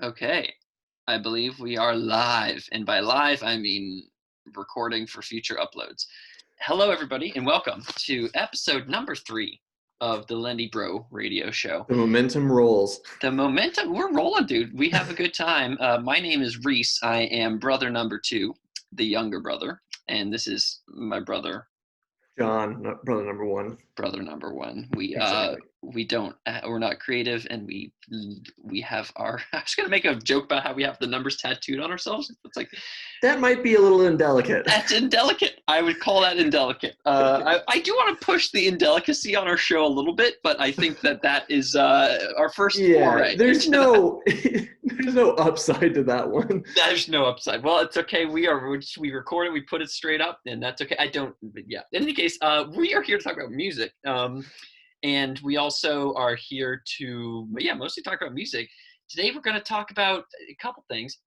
Okay, I believe we are live, and by live, I mean recording for future uploads. Hello, everybody, and welcome to episode number 3 of the Lenny Bro radio show. The momentum rolls. The momentum, we're rolling, dude. We have a good time. My name is Reese. I am brother number 2, the younger brother, and this is my brother John, brother number 1. brother number 1. Exactly. We're not creative, and we have our I was gonna make a joke about how we have the numbers tattooed on ourselves. It's like That might be a little indelicate. that's indelicate. I would call that indelicate. I do want to push the indelicacy on our show a little bit, but I think that is our first foray. There's no upside to that one. There's no upside. Well, it's okay. We record it, we put it straight up, and that's okay. But yeah. In any case, we are here to talk about music. And we also are here to, mostly talk about music. Today we're going to talk about a couple things.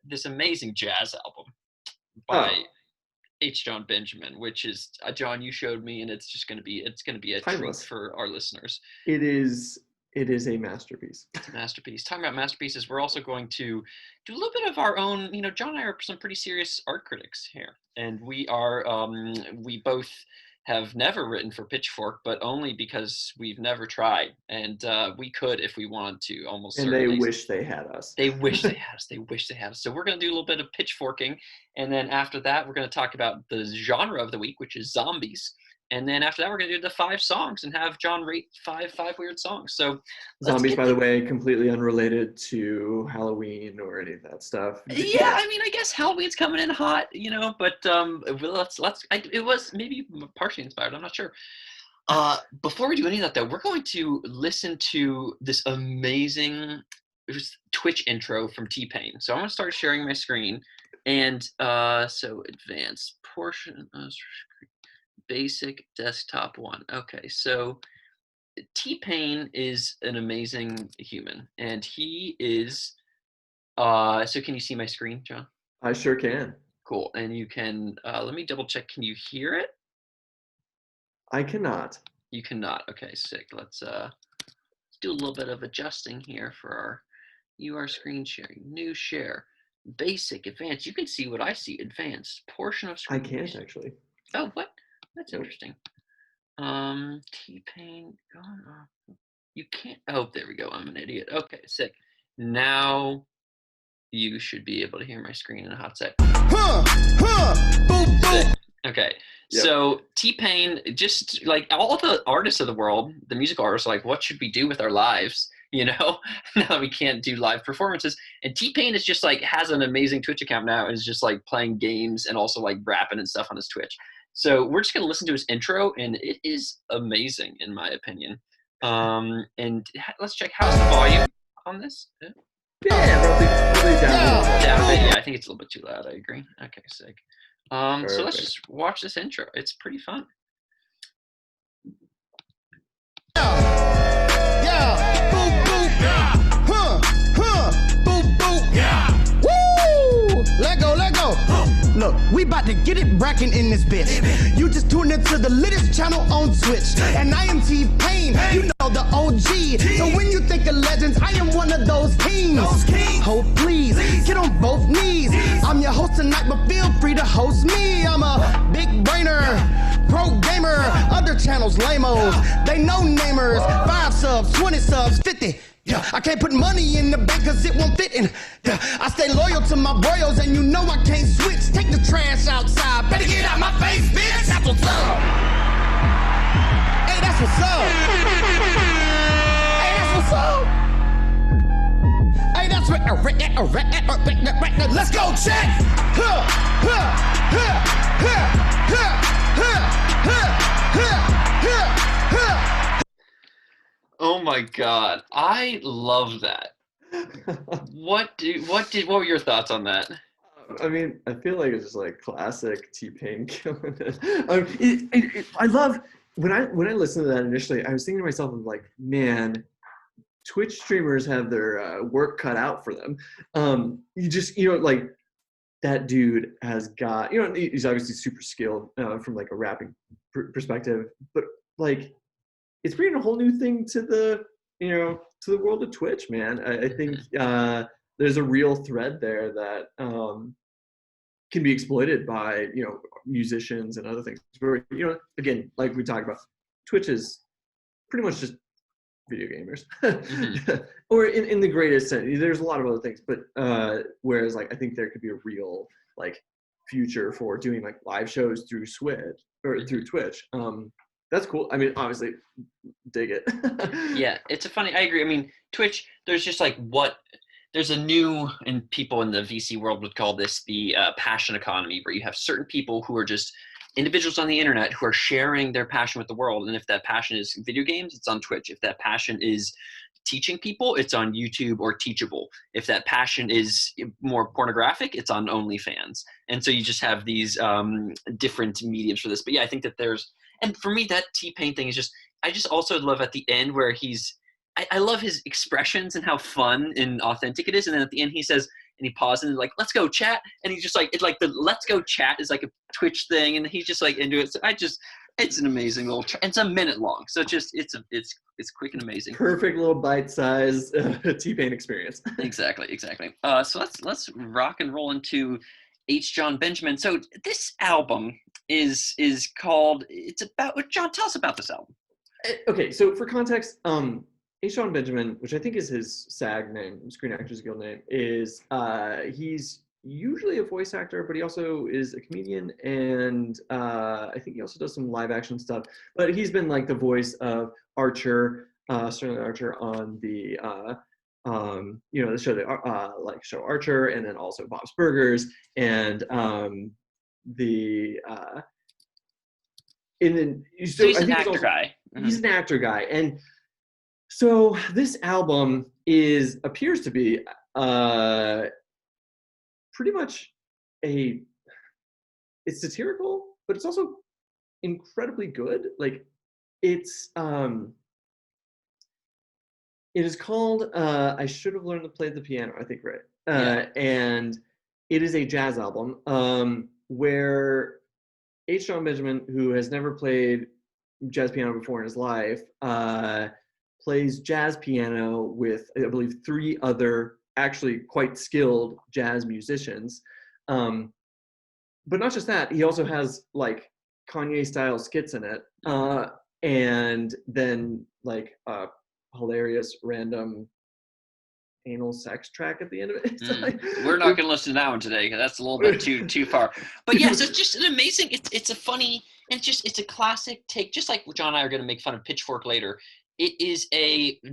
This amazing jazz album by H. Jon Benjamin, which is John, you showed me, and it's going to be a Timeless. treat for our listeners. It is a masterpiece. It's a masterpiece. Talking about masterpieces, we're also going to do a little bit of our own. John and I are some pretty serious art critics here, and we both have never written for Pitchfork, but only because we've never tried, and we could if we wanted to, almost. And certainly. they wish they had us. They wish they had us. They wish they had us. So we're going to do a little bit of pitchforking, and then after that, we're going to talk about the genre of the week, which is zombies. And then after that, we're going to do the 5 songs and have John rate five weird songs. So zombies, by the way, completely unrelated to Halloween or any of that stuff. Yeah, I mean, I guess Halloween's coming in hot, but it was maybe partially inspired. I'm not sure. Before we do any of that, though, we're going to listen to this amazing Twitch intro from T-Pain. So I'm going to start sharing my screen, and so advanced portion. Basic desktop 1. Okay, so T-Pain is an amazing human, and he is. So can you see my screen, John? I sure can. Cool, and you can. Let me double check. Can you hear it? I cannot. You cannot. Okay, sick. Let's do a little bit of adjusting here for our. You are screen sharing. New share. Basic, advanced. You can see what I see. Advanced portion of screen. I can't actually. Oh, what? That's interesting. T-Pain. You can't. Oh, there we go. I'm an idiot. Okay, sick. Now you should be able to hear my screen in a hot sec. Okay. Yep. So T-Pain, just like all the artists of the world, the musical artists, are like, what should we do with our lives? Now that we can't do live performances. And T-Pain is just like has an amazing Twitch account now, and is just like playing games and also like rapping and stuff on his Twitch. So we're just going to listen to his intro, and it is amazing, in my opinion. And let's check. How's the volume on this? Yeah, probably down a bit. Yeah, I think it's a little bit too loud. I agree. Okay, sick. So let's just watch this intro. It's pretty fun. Let go. Look, we about to get it brackin' in this bitch. You just tuned into the latest channel on Twitch. And I am T-Pain, you know the OG. So when you think of legends, I am one of those kings. Oh, please, get on both knees. I'm your host tonight, but feel free to host me. I'm a big brainer, pro gamer. Other channels, lame-os, they no namers. 5 subs, 20 subs, 50. Yeah, I can't put money in the bank cause it won't fit in. Yeah, I stay loyal to my royals and you know I can't switch. Take the trash outside, better get out my face, bitch. That's what's up. Hey, that's what's up. Hey, that's what's up. Let's go check. Oh my God, I love that. What were your thoughts on that? I mean, I feel like it's just like classic T-Pain killing it. I love when I listened to that initially. I was thinking to myself, I'm like, man, Twitch streamers have their work cut out for them. Like that dude has got, he's obviously super skilled from like a rapping perspective, but like it's bringing a whole new thing to the to the world of Twitch, man. I think there's a real thread there that can be exploited by musicians and other things. Where, again, like we talked about, Twitch is pretty much just video gamers, or in the greatest sense. There's a lot of other things, but whereas like I think there could be a real like future for doing like live shows through Switch or through Twitch. That's cool. I mean, obviously, dig it. Yeah, I agree. I mean, Twitch, there's just like there's a new, and people in the VC world would call this the passion economy, where you have certain people who are just individuals on the internet who are sharing their passion with the world. And if that passion is video games, it's on Twitch. If that passion is teaching people, it's on YouTube or Teachable. If that passion is more pornographic, it's on OnlyFans. And so you just have these different mediums for this. But yeah, I think that and for me, that T-Pain thing is just, I just also love at the end where I love his expressions and how fun and authentic it is. And then at the end he says, and he pauses and like, let's go chat. And he's just like, it's like the let's go chat is like a Twitch thing. And he's just like into it. So it's an amazing little, it's a minute long. So it's quick and amazing. Perfect little bite-sized T-Pain experience. Exactly. So let's rock and roll into H. Jon Benjamin. So this album is called, it's about, John, tell us about this album. Okay, so for context, H. Jon Benjamin, which I think is his SAG name, Screen Actors Guild name, is he's usually a voice actor, but he also is a comedian, and I think he also does some live action stuff. But he's been like the voice of Archer, Sterling Archer on the the show, show Archer, and then also Bob's Burgers, and so he's an actor guy. He's an actor guy, and so this album appears to be pretty much it's satirical, but it's also incredibly good. Like it is called I Should Have Learned to Play the Piano, I think, right? And it is a jazz album where H. Jon Benjamin, who has never played jazz piano before in his life, plays jazz piano with, I believe, 3 other actually quite skilled jazz musicians. But not just that, he also has like Kanye-style skits in it, and then like a hilarious random anal sex track at the end of it. We're not going to listen to that one today because that's a little bit too far. But yes, it's just an amazing. It's a funny, and it's a classic take. Just like John and I are going to make fun of Pitchfork later. It is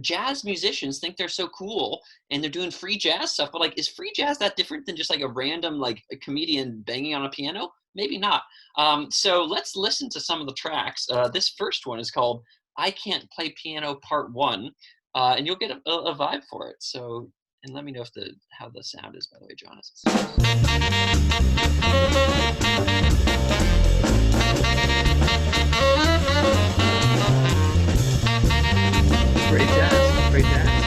jazz musicians think they're so cool and they're doing free jazz stuff, but like, is free jazz that different than just like a random like a comedian banging on a piano? Maybe not. So let's listen to some of the tracks. This first one is called "I Can't Play Piano Part 1," and you'll get a vibe for it. So, and let me know how the sound is, by the way, John. Great jazz, great jazz.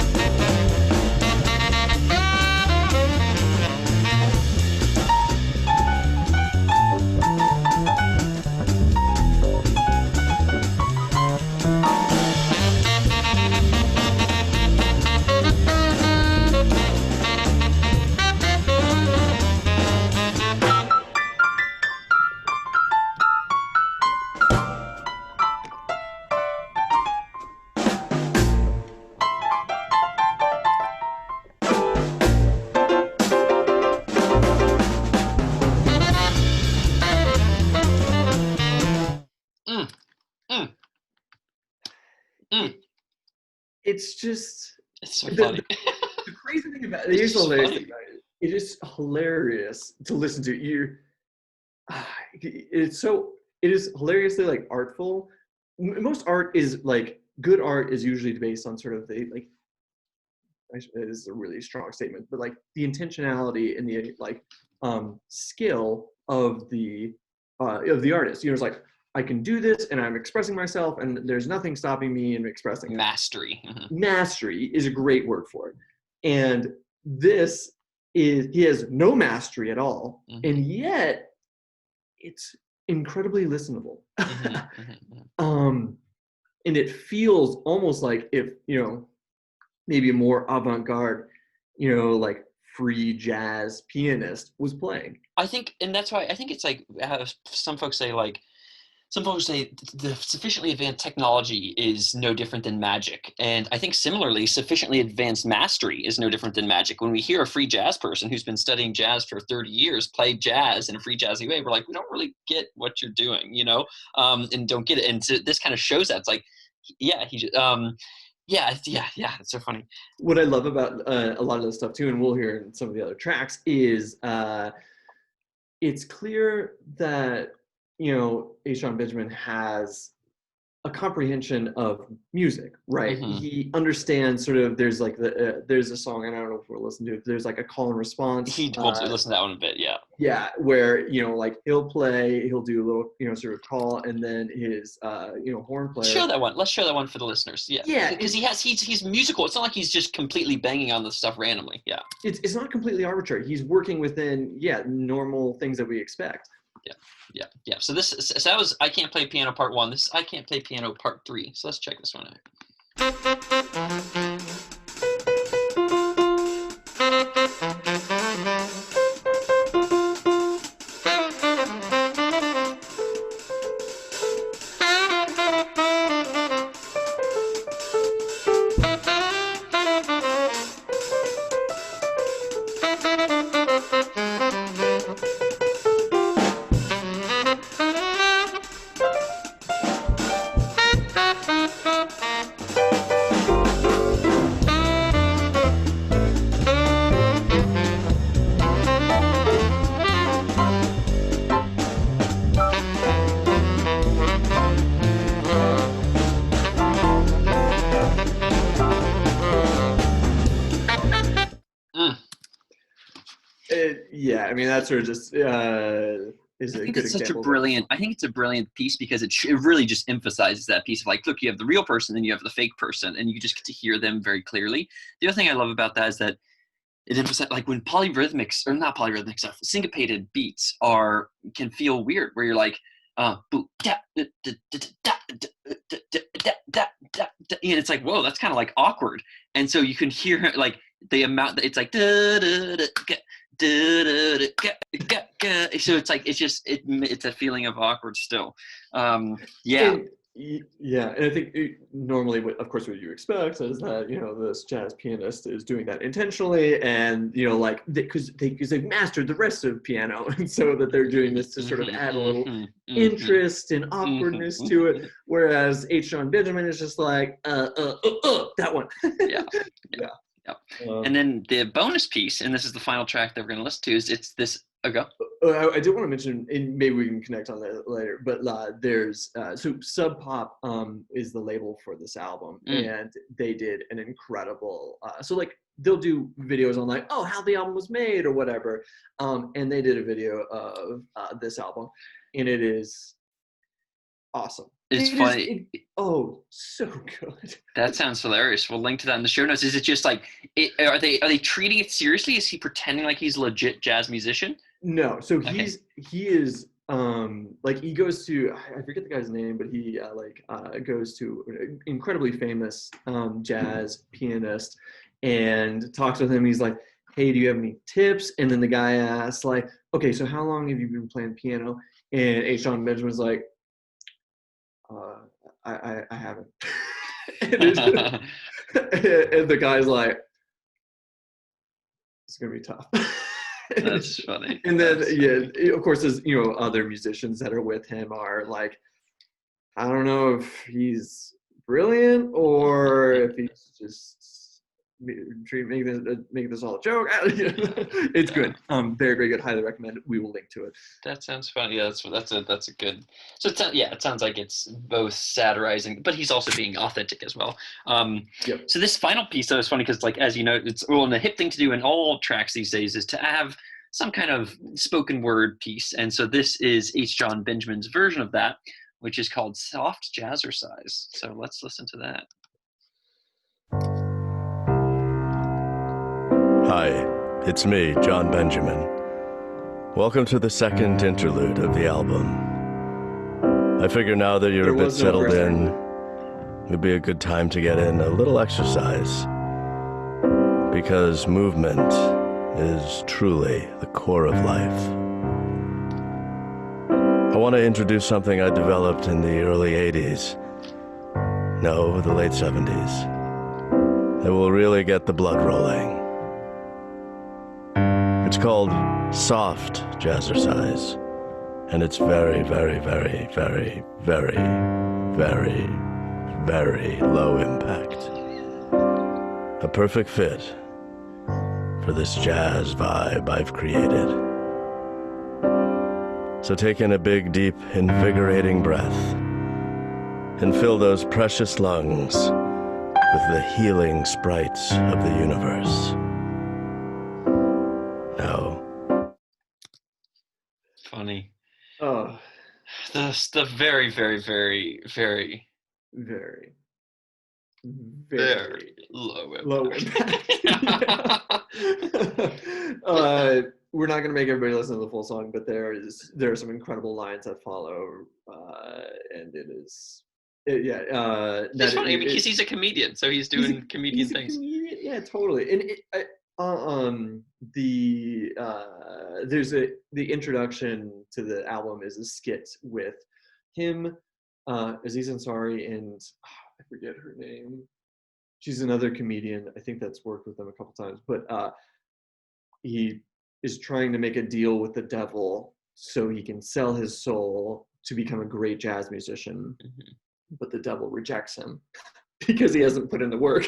It's so funny. The crazy thing about it, here's the hilarious thing about it. It is hilarious to listen to. It is hilariously like artful. Most art is like, good art is usually based on sort of the like, it is a really strong statement, but like the intentionality and the like skill of the artist. It's like, I can do this and I'm expressing myself and there's nothing stopping me in expressing it. Mastery. Mastery is a great word for it. And he has no mastery at all. And yet it's incredibly listenable. And it feels almost like if, maybe a more avant-garde, like free jazz pianist was playing. I think, and that's why I think it's like some folks say the sufficiently advanced technology is no different than magic. And I think similarly, sufficiently advanced mastery is no different than magic. When we hear a free jazz person who's been studying jazz for 30 years play jazz in a free jazzy way, we're like, we don't really get what you're doing, and don't get it. And so this kind of shows that. It's like, yeah, it's so funny. What I love about a lot of this stuff too, and we'll hear in some of the other tracks, is it's clear that H. Jon Benjamin has a comprehension of music, right? Mm-hmm. He understands sort of, there's like there's a song, and I don't know if we'll listen to it, there's like a call and response. We'll listen to that one a bit, yeah. Yeah, where, like he'll do a little, sort of call, and then his, horn player. Show that one. Let's show that one for the listeners. Yeah. Yeah. Because he's musical. It's not like he's just completely banging on the stuff randomly. Yeah. It's not completely arbitrary. He's working within, normal things that we expect. Yeah. So that was I Can't Play Piano Part 1. This is I Can't Play Piano Part 3. So let's check this one out. Yeah, I mean, that sort of just is a good example. I think it's a brilliant piece because it really just emphasizes that piece of like, look, you have the real person, then you have the fake person, and you just get to hear them very clearly. The other thing I love about that is that it emphasizes, like, when syncopated beats can feel weird, where you're like, and it's like, whoa, that's kind of like awkward. And so you can hear like the amount that it's like, so it's like it's a feeling of awkward still. And I think normally of course what you expect is that this jazz pianist is doing that intentionally, and because they've mastered the rest of piano, and so that they're doing this to sort of add a little interest and awkwardness to it, whereas H. Jon Benjamin is just like that one. Yeah. And then the bonus piece, and this is the final track that we're going to listen to, is it's this. I did want to mention, and maybe we can connect on that later, but there's so Sub Pop is the label for this album, and they did an incredible so like they'll do videos on like, how the album was made or whatever, and they did a video of this album, and it is awesome. It's funny. So good. That sounds hilarious. We'll link to that in the show notes. Is it just like, are they treating it seriously? Is he pretending like he's a legit jazz musician? No. So he is like, he goes to, I forget the guy's name, but he goes to an incredibly famous jazz pianist and talks with him. He's like, hey, do you have any tips? And then the guy asks like, okay, so how long have you been playing piano? And H. Jon Benjamin's like, I haven't. And the guy's like, it's gonna be tough. That's funny. And then of course there's other musicians that are with him are like, I don't know if he's brilliant or if he's just making this all a joke. It's good. Very, very good. Highly recommend it. We will link to it. That sounds funny. Yeah, that's a good. So it sounds like it's both satirizing, but he's also being authentic as well. So this final piece though is funny because, like, as you know, it's the hip thing to do in all tracks these days is to have some kind of spoken word piece, and so this is H. Jon Benjamin's version of that, which is called Soft Jazzercise. So let's listen to that. Hi, it's me, Jon Benjamin. Welcome to the second interlude of the album. I figure now that you're a bit settled in, it'd be a good time to get in a little exercise. because movement is truly the core of life. I want to introduce something I developed in the early 80s. No, the late 70s. It will really get the blood rolling. It's called soft jazzercise, and it's very, very, very, very, very, very, very low impact. A perfect fit for this jazz vibe I've created. So take in a big, deep, invigorating breath and fill those precious lungs with the healing sprites of the universe. Now, Funny. Oh, The very, very, very, very, very, very low low impact. impact. We're not going to make everybody listen to the full song, but there are some incredible lines that follow, and it is, It's funny because he's a comedian, so he's doing comedian things. Comedian, yeah, totally. And the introduction to the album is a skit with him, Aziz Ansari, and I forget her name. She's another comedian. I think that's worked with them a couple times, but he is trying to make a deal with the devil so he can sell his soul to become a great jazz musician. Mm-hmm. But the devil rejects him because he hasn't put in the work.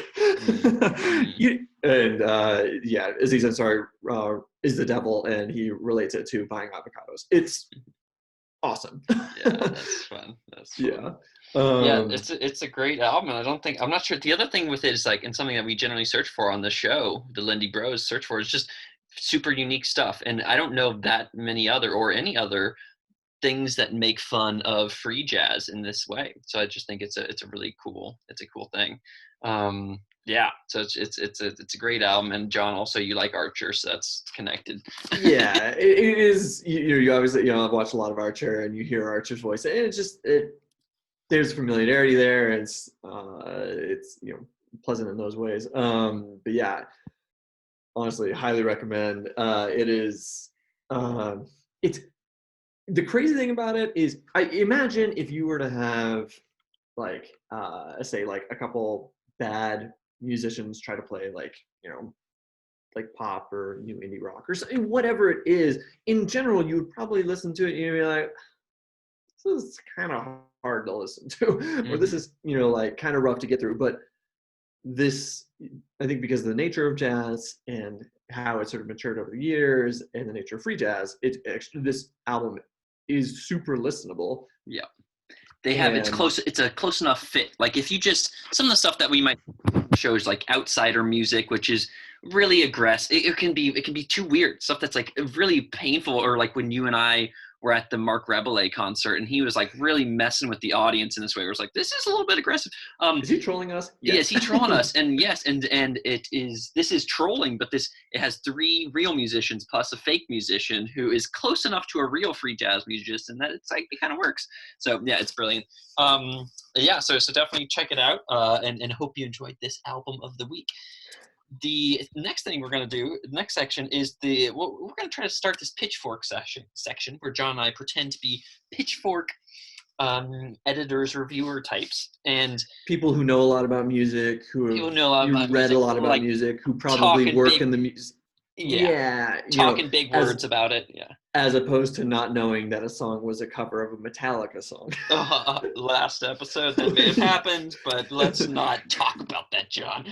Aziz Ansari is the devil, and he relates it to buying avocados. It's awesome. Yeah, that's fun. That's fun. Yeah. It's a great album. I'm not sure. The other thing with it is like, and something that we generally search for on the show, the Lindy Bros search for, is just super unique stuff. And I don't know that many other or any other things that make fun of free jazz in this way. So I just think it's a really cool thing. So it's a great album. And John, also you like Archer, so that's connected. Yeah, it is. You obviously, I've watched a lot of Archer, and you hear Archer's voice, and it's just there's familiarity there. And it's pleasant in those ways. But yeah, honestly, highly recommend. It is. It's the crazy thing about it is, I imagine if you were to have say a couple bad musicians try to play like pop or new indie rock or something, whatever it is, in general, you would probably listen to it and you'd be like, this is kind of hard to listen to, or this is kind of rough to get through. But this, I think, because of the nature of jazz and how it sort of matured over the years and the nature of free jazz, this album is super listenable. Yeah. They have it's a close enough fit. Like if you just, some of the stuff that we might shows like outsider music, which is really aggressive, it can be too weird, stuff that's like really painful, or like when you and I were at the Mark Rebele concert and he was like really messing with the audience in this way. It was like, this is a little bit aggressive. Is he trolling us? Yes, he's trolling us. And yes, and this is trolling, but it has 3 real musicians plus a fake musician who is close enough to a real free jazz musician that it's like, it kind of works. So yeah, it's brilliant. So definitely check it out, and hope you enjoyed this album of the week. The next thing we're going to do, the next section, is we're going to try to start this pitchfork section where John and I pretend to be pitchfork editors, reviewer types, and people who know a lot about music, who know a lot about read music, a lot about music, who probably work in the music. Talking big words about it. Yeah. As opposed to not knowing that a song was a cover of a Metallica song. Last episode that may have happened, but let's not talk about that, John.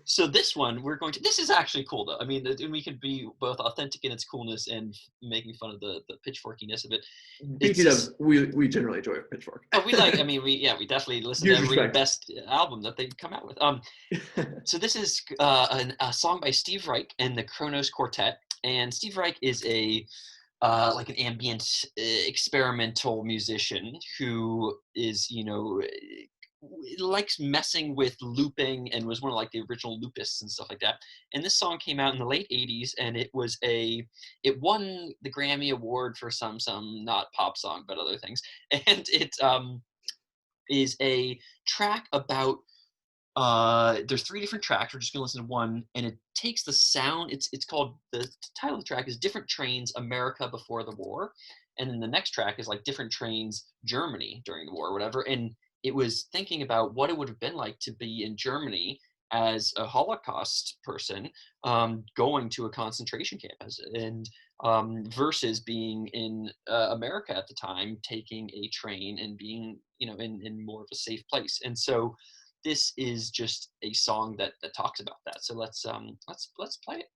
So this one, this is actually cool though. I mean, we can be both authentic in its coolness and making fun of the pitchforkiness of it. We generally enjoy Pitchfork. We definitely listen to every best album that they come out with. So this is a song by Steve Reich and the Kronos Quartet. And Steve Reich is like an ambient experimental musician who is, likes messing with looping and was one of like the original loopists and stuff like that. And this song came out in the late 80s, and it won the Grammy Award for some not pop song, but other things. And it is a track about there's 3 different tracks. We're just gonna listen to one, and it takes the sound. It's called, the title of the track is Different Trains, America Before the War, and then the next track is like Different Trains, Germany During the War, or whatever. And it was thinking about what it would have been like to be in Germany as a Holocaust person, going to a concentration camp, and versus being in America at the time, taking a train and being, in more of a safe place. And so this is just a song that talks about that. So let's play it.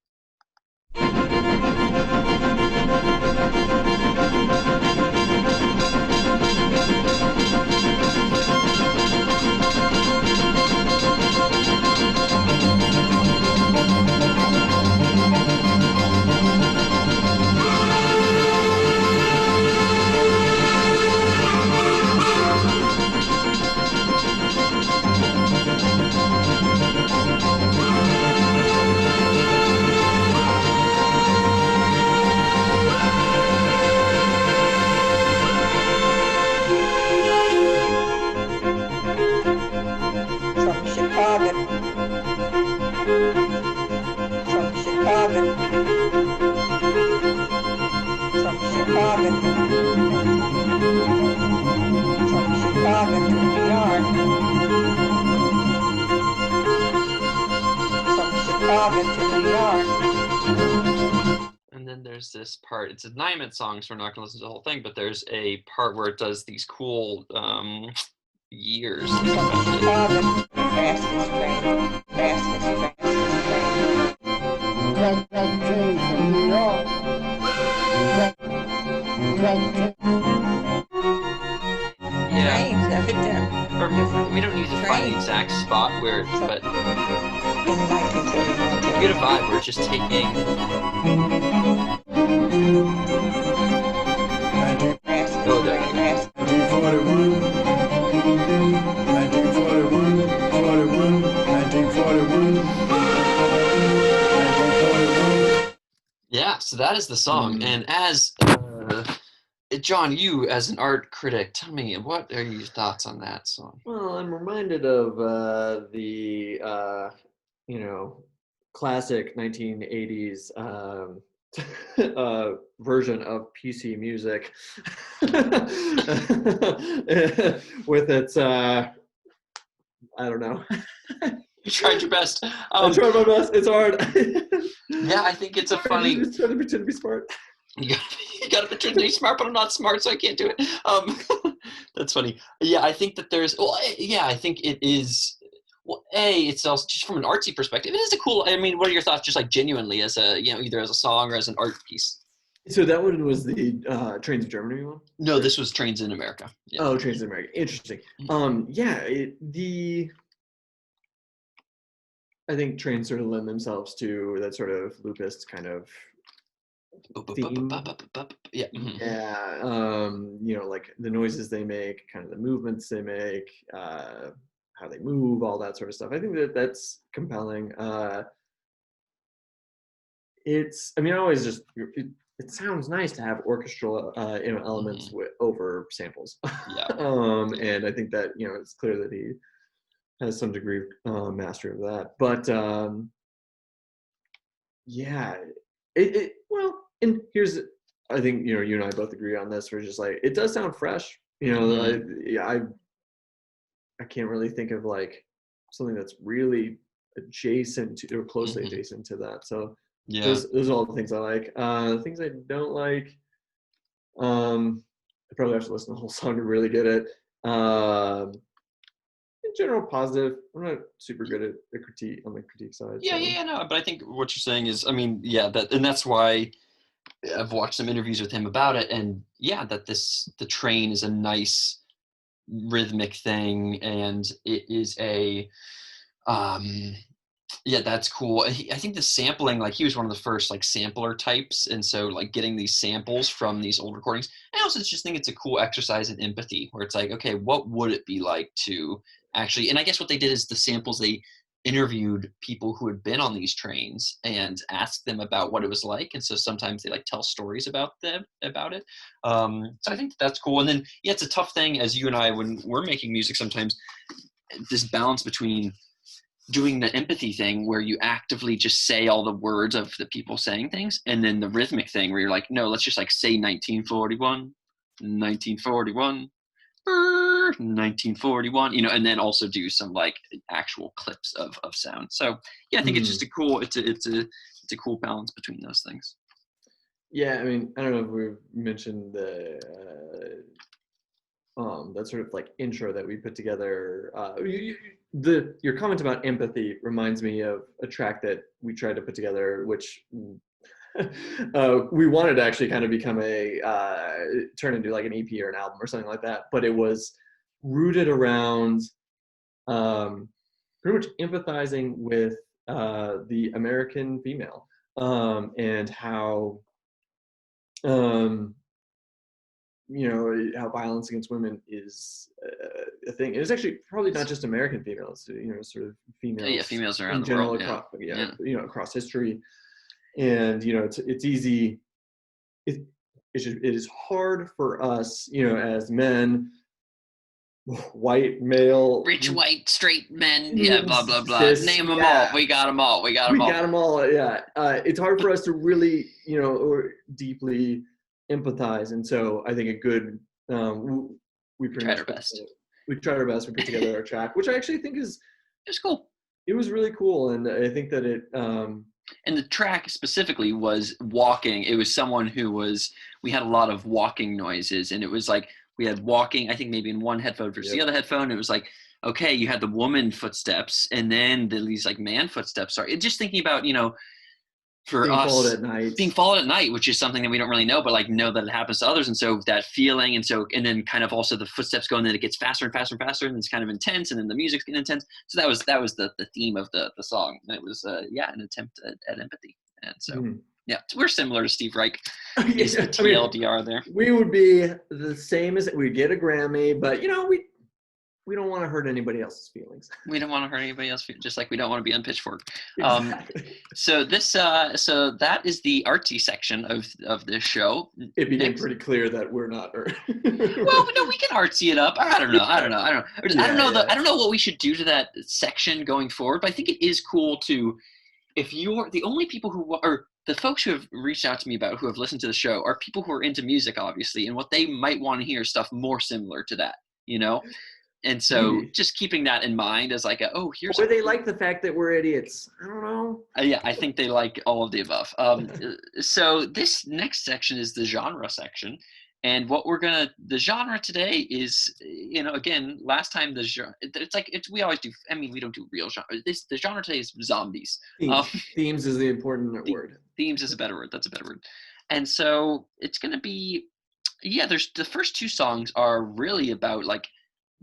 And then there's this part. It's a 9-minute song, so we're not going to listen to the whole thing, but there's a part where it does these cool years. Yeah. Or we don't need to find the exact spot where, but you get a vibe where it's just taking. Oh, there you go. 1941, 1941, 1941. Yeah, so that is the song. And as John, you as an art critic, tell me, what are your thoughts on that song? Well, I'm reminded of the classic 1980s version of PC music with its I don't know. You tried your best. I tried my best. It's hard. Yeah, I think it's a funny. I'm just trying to pretend to be smart. You got to pretend to be smart, but I'm not smart, so I can't do it. That's funny. Yeah, I think that there's. Well, yeah, I think it is. Well, it's also just from an artsy perspective. It is a cool. I mean, what are your thoughts, just like genuinely, as a either as a song or as an art piece? So that one was the Trains of Germany one? No, this was Trains in America. Yeah. Oh, Trains in America. Interesting. Yeah, I think trains sort of lend themselves to that sort of loopist kind of theme. Yeah. Mm-hmm. Yeah. Like the noises they make, kind of the movements they make, how they move, all that sort of stuff. I think that's compelling. I always just, it sounds nice to have orchestral elements over samples. Yeah. And I think that it's clear that he has some degree of mastery of that. But yeah, well, and here's, I think you and I both agree on this. We're just like, it does sound fresh. I can't really think of like something that's really adjacent to or closely adjacent to that. So yeah, those are all the things I like. The things I don't like, I probably have to listen to the whole song to really get it. In general, positive. I'm not super good at the critique on the critique side. Yeah, no. But I think what you're saying is, and that's why I've watched some interviews with him about it, and yeah, that the train is a nice rhythmic thing, and it is a that's cool. I think the sampling, like he was one of the first like sampler types, and so like getting these samples from these old recordings. I also just think it's a cool exercise in empathy, where it's like, okay, what would it be like to actually, and I guess what they did is the samples, they interviewed people who had been on these trains and asked them about what it was like, and so sometimes they like tell stories about it. So I think that's cool. And then it's a tough thing, as you and I, when we're making music, sometimes this balance between doing the empathy thing where you actively just say all the words of the people saying things, and then the rhythmic thing where you're like, no, let's just like say 1941, 1941, 1941, you know, and then also do some like actual clips of sound. So yeah, I think it's just a cool, it's a cool balance between those things. Yeah, I mean, I don't know if we've mentioned the that sort of like intro that we put together. Your comment about empathy reminds me of a track that we tried to put together, which we wanted to actually kind of become turn into like an EP or an album or something like that. But it was rooted around pretty much empathizing with the American female and how how violence against women is a thing. It's actually probably not just American females, sort of females. Yeah, females around in the general, world. across, across history. And it's easy. It is hard for us, as men, white male, rich white straight men, blah blah blah. Name them yeah. all. We got them all. We got them all. Yeah, it's hard for us to really, or deeply empathize, and so I think a good we tried our best. We tried our best. We put together our track, which I actually think is cool. It was really cool, and I think that it. And the track specifically was walking. It was someone who we had a lot of walking noises, and it was like we had walking, I think maybe in one headphone versus the other headphone. It was like, okay, you had the woman footsteps, and then these like man footsteps. Just thinking about, for being us being followed at night, which is something that we don't really know, but like know that it happens to others. And so that feeling, and then kind of also the footsteps go, and then it gets faster and faster and faster, and it's kind of intense, and then the music's getting intense. So that was the theme of the song. And it was an attempt at empathy. And so yeah, we're similar to Steve Reich. Is the TLDR there? We would be the same as we'd get a Grammy, but we don't want to hurt anybody else's feelings. We don't want to hurt anybody else's feelings, just like we don't want to be on Pitchfork. Exactly. So that is the artsy section of this show. It became pretty clear that we're not. Well, no, we can artsy it up. I don't know. I don't know what we should do to that section going forward, but I think it is cool to, if you're the only people or the folks who have reached out to me who have listened to the show are people who are into music, obviously, and what they might want to hear stuff more similar to that, And so just keeping that in mind as like, here's... Or they like the fact that we're idiots. I don't know. Yeah, I think they like all of the above. So this next section is the genre section. And the genre today is, again, last time the genre, we always do, we don't do real genre. The genre today is zombies. Themes is the important word. Themes is a better word. That's a better word. And so it's going to be, there's the first two songs are really about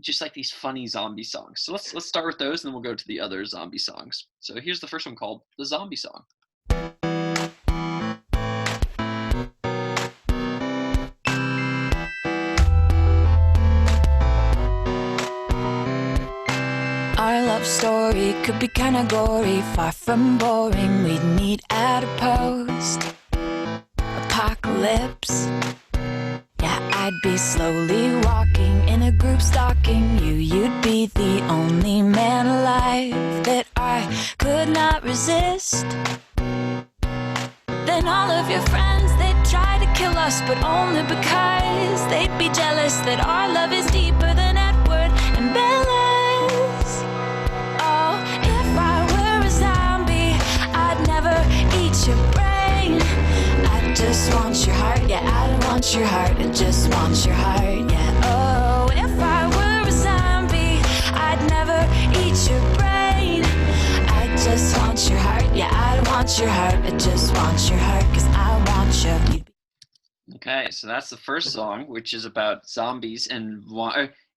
just like these funny zombie songs. So let's start with those, and then we'll go to the other zombie songs. So here's the first one called The Zombie Song. Our love story could be kinda gory, far from boring. We'd meet at a post-apocalypse. I'd be slowly walking in a group stalking you. You'd be the only man alive that I could not resist. Then all of your friends, they'd try to kill us, but only because they'd be jealous that our love is deeper than Edward and Bella's. Oh, if I were a zombie, I'd never eat your brain. I just want your heart, yeah, I want your heart, I just want your heart, yeah. Oh, if I were a zombie, I'd never eat your brain. I just want your heart, yeah, I want your heart, I just want your heart, 'cause I want you. Okay, so that's the first song, which is about zombies and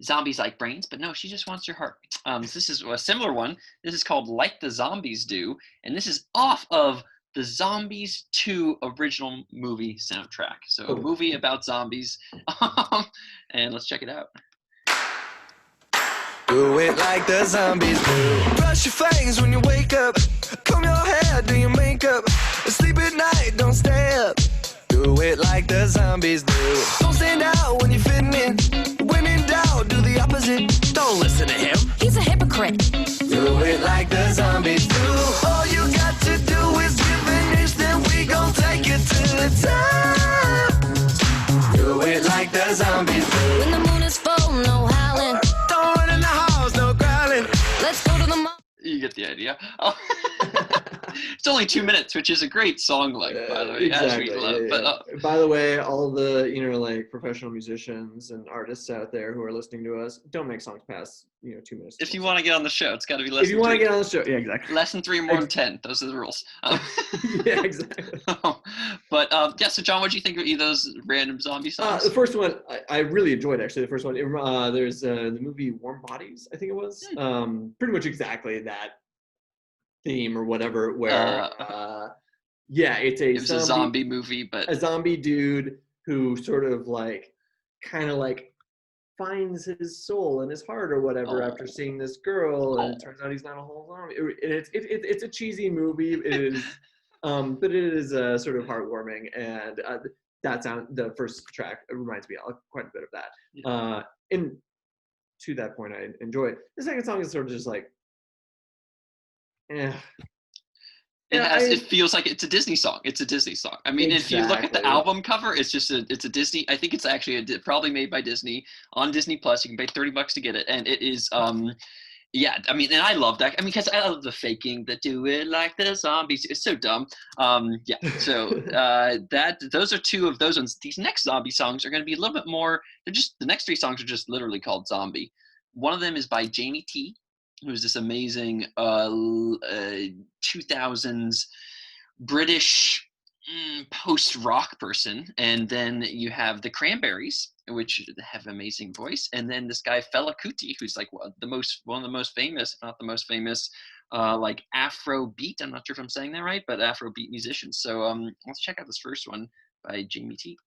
zombies like brains, but no, she just wants your heart. This is a similar one. This is called Like the Zombies Do, and this is off of the Zombies 2 original movie soundtrack. So a movie about zombies. And let's check it out. Do it like the zombies do. Brush your fangs when you wake up. Comb your hair, do your makeup. Sleep at night, don't stay up. Do it like the zombies do. Don't stand out when you're fitting in. When in doubt, do the opposite. Don't listen to him. He's a hypocrite. Do it like the zombies You get the idea. Oh. It's only 2 minutes, which is a great song length, by the way. Exactly. As we love. Yeah, But yeah. By the way, all the like professional musicians and artists out there who are listening to us, don't make songs past 2 minutes. if you want to get on the show, it's got to be less. if you than want to three. get on the show, yeah, exactly. Less than 3, more than 10. Those are the rules. Yeah, exactly. But yeah, so John, what do you think of either of those random zombie songs? The first one I really enjoyed, actually. The first one, there's the movie Warm Bodies, I think it was. Pretty much exactly that theme or whatever, where yeah, it's it was a zombie movie, but a zombie dude who sort of kind of finds his soul and his heart or whatever after seeing this girl, and it turns out he's not a whole zombie. It's a cheesy movie. It is, but it is sort of heartwarming, and the first track reminds me quite a bit of that. And to that point, I enjoy it. The second song is sort of just it feels like it's a Disney song. It's a Disney song. I mean, if you look at the album cover, it's just it's a Disney. I think it's actually probably made by Disney on Disney Plus. You can pay $30 to get it, and it is yeah. I mean, and I love that. I mean, because I love the faking, the do it like the zombies. It's so dumb. Yeah. So those are two of those ones. These next zombie songs are going to be a little bit more. They're just the next 3 songs are just literally called Zombie. One of them is by Jamie T, who's this amazing 2000s British post-rock person. And then you have the Cranberries, which have an amazing voice. And then this guy Fela Kuti, who's one of the most famous, if not the most famous, Afrobeat. I'm not sure if I'm saying that right, but Afrobeat musicians. So let's check out this first one by Jamie T.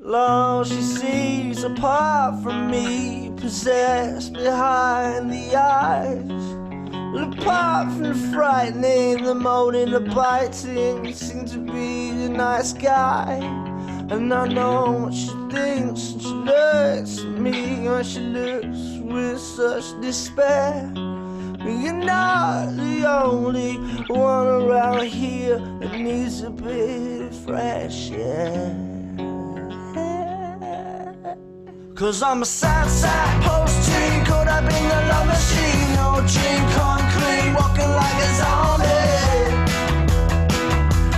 Long she sees apart from me, possessed behind the eyes. Well, apart from the frightening, the moaning, the biting, you seem to be the nice guy. And I know what she thinks, and she looks at me when she looks with such despair. But you're not the only one around here that needs a bit of fresh air. 'Cause I'm a sad post-teen, caught up in the love machine. No dream come clean, walking like a zombie.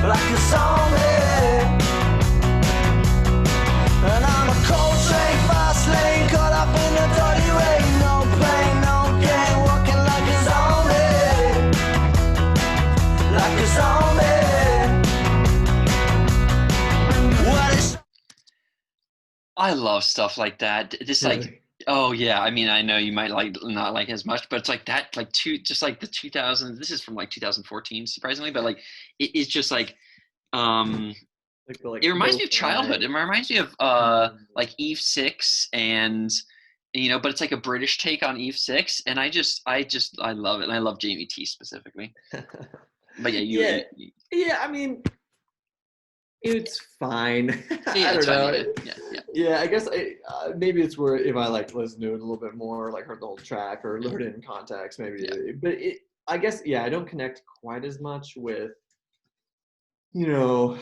Like a zombie. And I'm a cold train, fast lane, caught up in the dirty rain. No pain, no gain, walking like a zombie. Like a zombie. What is I love stuff like that. This oh yeah. I mean, I know you might not like as much, but it's like that, just like the 2000s. This is from 2014, surprisingly, but it is just it reminds me of childhood. It reminds me of Eve 6 and but it's like a British take on Eve 6, and I love it, and I love Jamie T specifically. But yeah, I mean, it's fine. Yeah, I don't know. Yeah. I guess maybe it's where if I listened to it a little bit more, heard the whole track or learned it in context, maybe. Yeah. But I guess I don't connect quite as much with rock.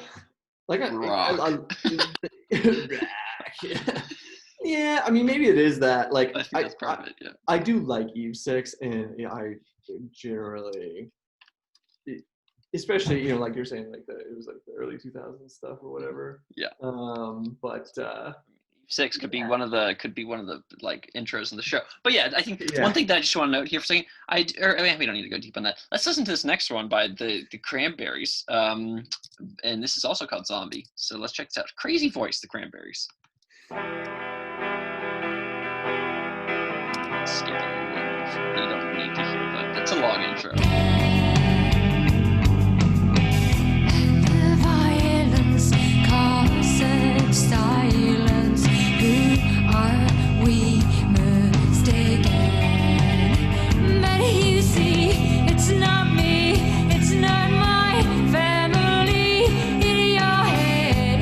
Yeah, I mean, maybe it is that. I think that's part of it. Yeah. I do like Eve 6, and I generally. Especially, like you're saying, it was the early 2000s stuff or whatever. Yeah. But 6 could be one of the intros in the show. But yeah, I think one thing that I just want to note here for a second, we don't need to go deep on that. Let's listen to this next one by the Cranberries. And this is also called Zombie. So let's check this out. Crazy voice, the Cranberries. Skip it. You don't need to hear that. That's a long intro. Silence, who are we mistaken? But you see, it's not me, it's not my family. In your head,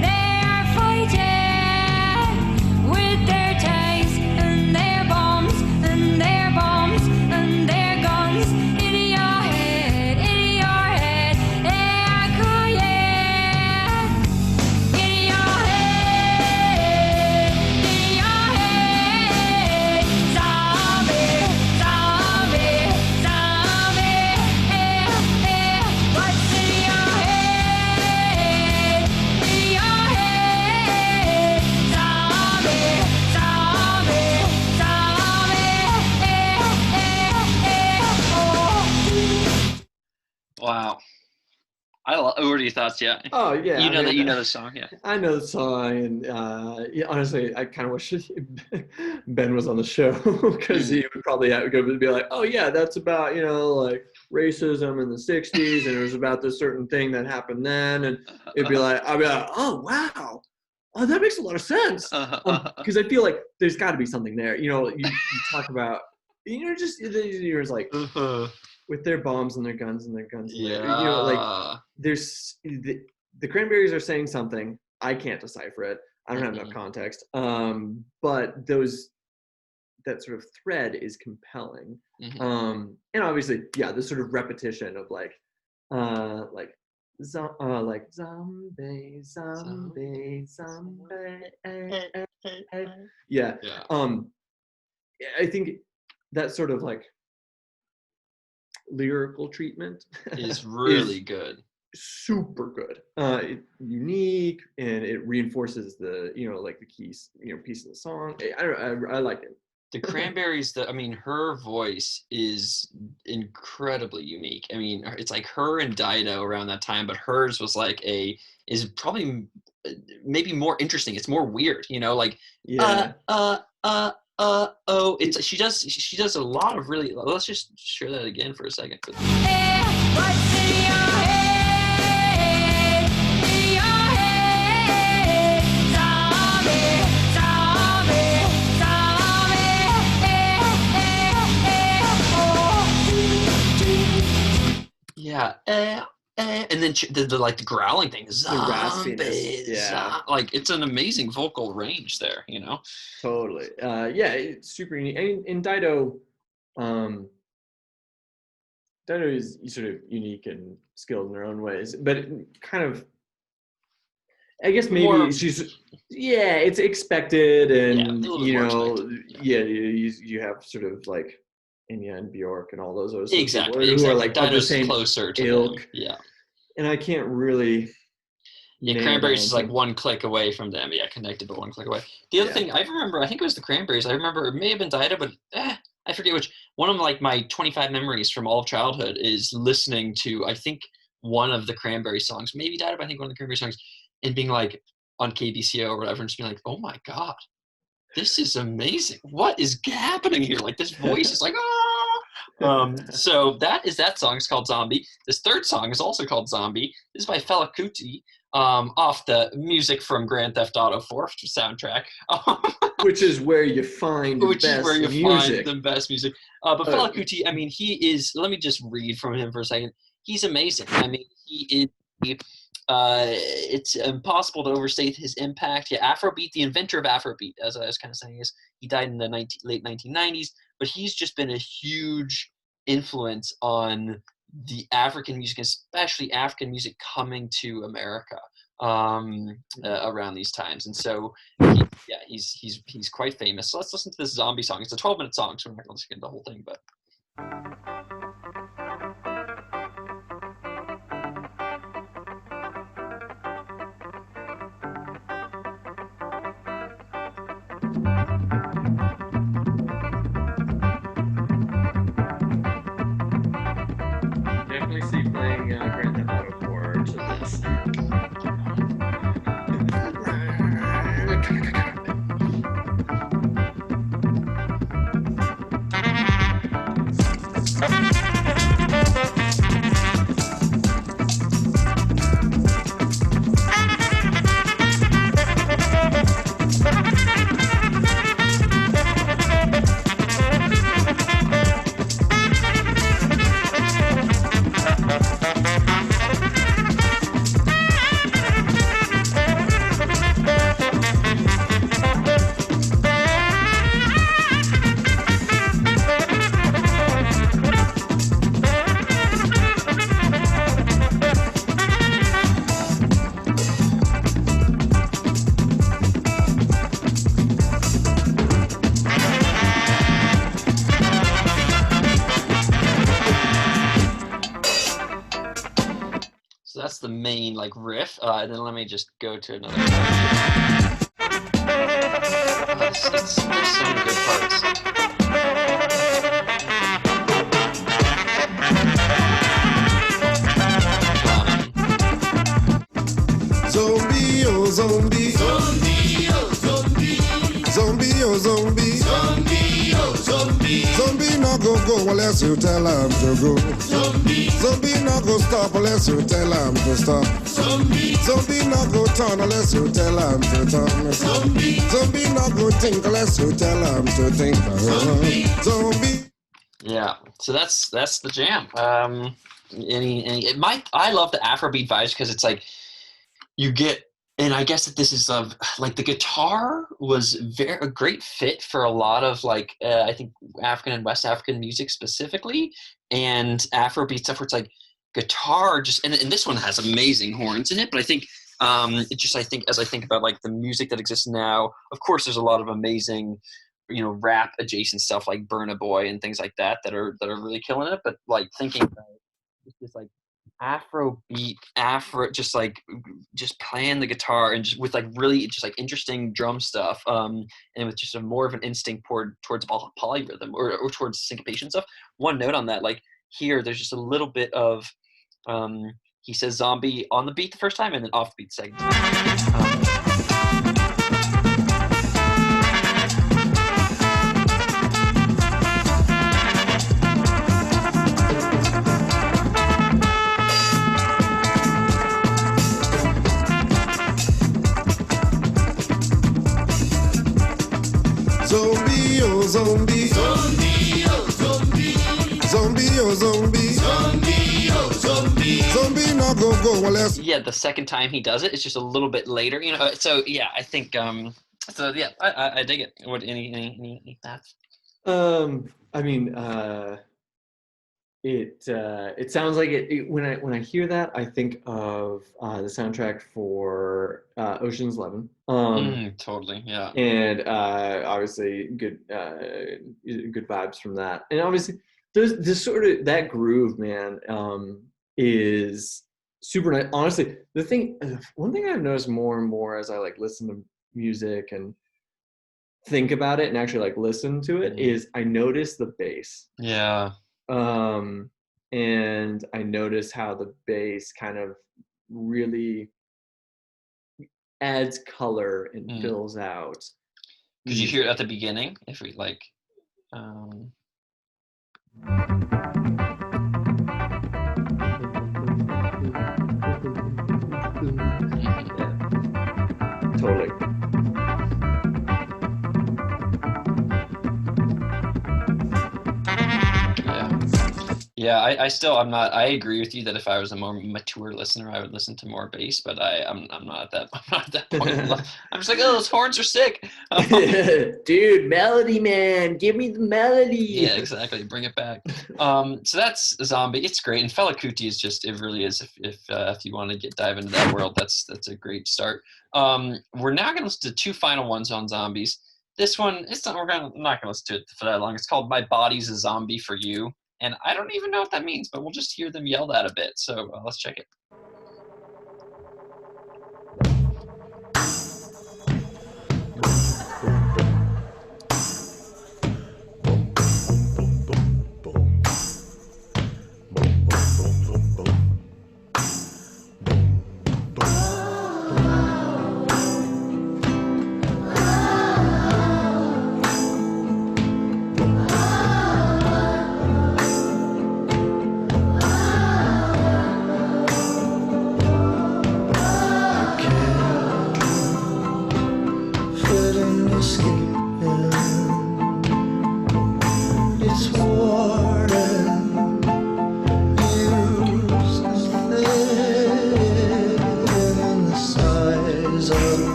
they are fighting with their tanks and their bombs and their bombs and their guns. Wow. What are your thoughts? Yeah. Oh yeah, You I know mean, you know the song, yeah. I know the song, and yeah, honestly, I kind of wish Ben was on the show because he would probably be like, "Oh yeah, that's about like racism in the '60s, and it was about this certain thing that happened then," and I'd be like, "Oh wow, oh that makes a lot of sense," because I feel like there's got to be something there. You talk about just these years like. With their bombs and their guns and their guns. Yeah. There's the Cranberries are saying something. I can't decipher it. I don't have enough context. But that sort of thread is compelling. And obviously, yeah, this sort of repetition of like zombie. Yeah. I think that sort of like lyrical treatment is really good, super good, unique, and it reinforces the like the keys piece of the song. I like it. The Cranberries, her voice is incredibly unique. I mean, it's like her and Dido around that time, but hers was is probably maybe more interesting. It's more weird, like she does a lot of really. Let's just share that again for a second. Yeah, and then the growling thing, the raspiness, it's an amazing vocal range there, Totally, yeah, it's super unique. And Dido, Dido is sort of unique and skilled in her own ways, but it kind of, I guess maybe it's expected, and you have sort of like Enya and Bjork and all those exactly who are like of the Dido's same closer to ilk. them. Yeah. And I can't really. Yeah, Cranberries is like one click away from them. Yeah, connected, but one click away. The other thing I remember, I think it was the Cranberries. I remember it may have been Dido, but I forget which. One of my 25 memories from all of childhood is listening to, I think, one of the Cranberry songs, maybe Dido, but I think one of the Cranberry songs, and being like on KBCO or whatever, and just being like, oh my God, this is amazing. What is happening here? Like, this voice is like, so that song is called Zombie. This third song is also called Zombie. This is by Fela Kuti, off the music from Grand Theft Auto 4 soundtrack. Which is where you find the best music. But Fela Kuti, he is, let me just read from him for a second. He's amazing. He is, it's impossible to overstate his impact. Yeah, Afrobeat, the inventor of Afrobeat, as I was kind of saying, is he died in the late 1990s, but he's just been a huge influence on the African music, especially African music coming to America around these times. And so, he's quite famous. So let's listen to this Zombie song. It's a 12-minute song, so we're not going to get into the whole thing, but. Definitely see playing Grand Theft Auto 4 to this. The main riff, and then let me just go to another there's so many good parts. oh zombie. Zombie, oh zombie. Zombie, oh zombie. Zombie, oh zombie. Zombie not go unless you tell him to go. Zombie. Zombie not go stop unless you tell him to stop. Zombie. Zombie not go turn unless you tell him to turn. Zombie. Zombie not go think unless you tell him to think. Zombie. Zombie. Yeah, so that's the jam. I love the Afrobeat vibes because it's like you get, and I guess that this is like the guitar was a great fit for a lot of like I think African and West African music specifically, and Afrobeat stuff where it's like guitar just and this one has amazing horns in it, but I think I think as I think about like the music that exists now, of course there's a lot of amazing rap adjacent stuff like Burna Boy and things like that are really killing it, but like thinking about this like Afrobeat, just playing the guitar and just with like really just like interesting drum stuff, and with just a more of an instinct towards polyrhythm or towards syncopation stuff. One note on that, like here, there's just a little bit of he says zombie on the beat the first time and then off the beat second time. Zombie, oh zombie. Zombie, oh zombie. Zombie, oh zombie. Zombie, oh zombie. Zombie not go unless. Yeah, the second time he does it, it's just a little bit later, So yeah, I think so yeah, I dig it. What any thoughts? I mean, it sounds like it when I hear that, I think of the soundtrack for Ocean's 11. Totally, yeah. And obviously good vibes from that. And obviously there's this sort of that groove, man, is super nice. Honestly, one thing I've noticed more and more as I like listen to music and think about it and actually like listen to it is I notice the bass. Yeah. And I notice how the bass kind of really adds color and fills out. Did you hear it at the beginning? If we like, Totally. Yeah, I agree with you that if I was a more mature listener, I would listen to more bass, but I'm not at that point. I'm just like, oh, those horns are sick. Dude, melody, man. Give me the melody. Yeah, exactly. Bring it back. So that's Zombie. It's great. And Fela Kuti is just, it really is. If you want to dive into that world, that's a great start. We're now going to listen to two final ones on zombies. This one, I'm not going to listen to it for that long. It's called My Body's a Zombie for You. And I don't even know what that means, but we'll just hear them yell that a bit. So let's check it.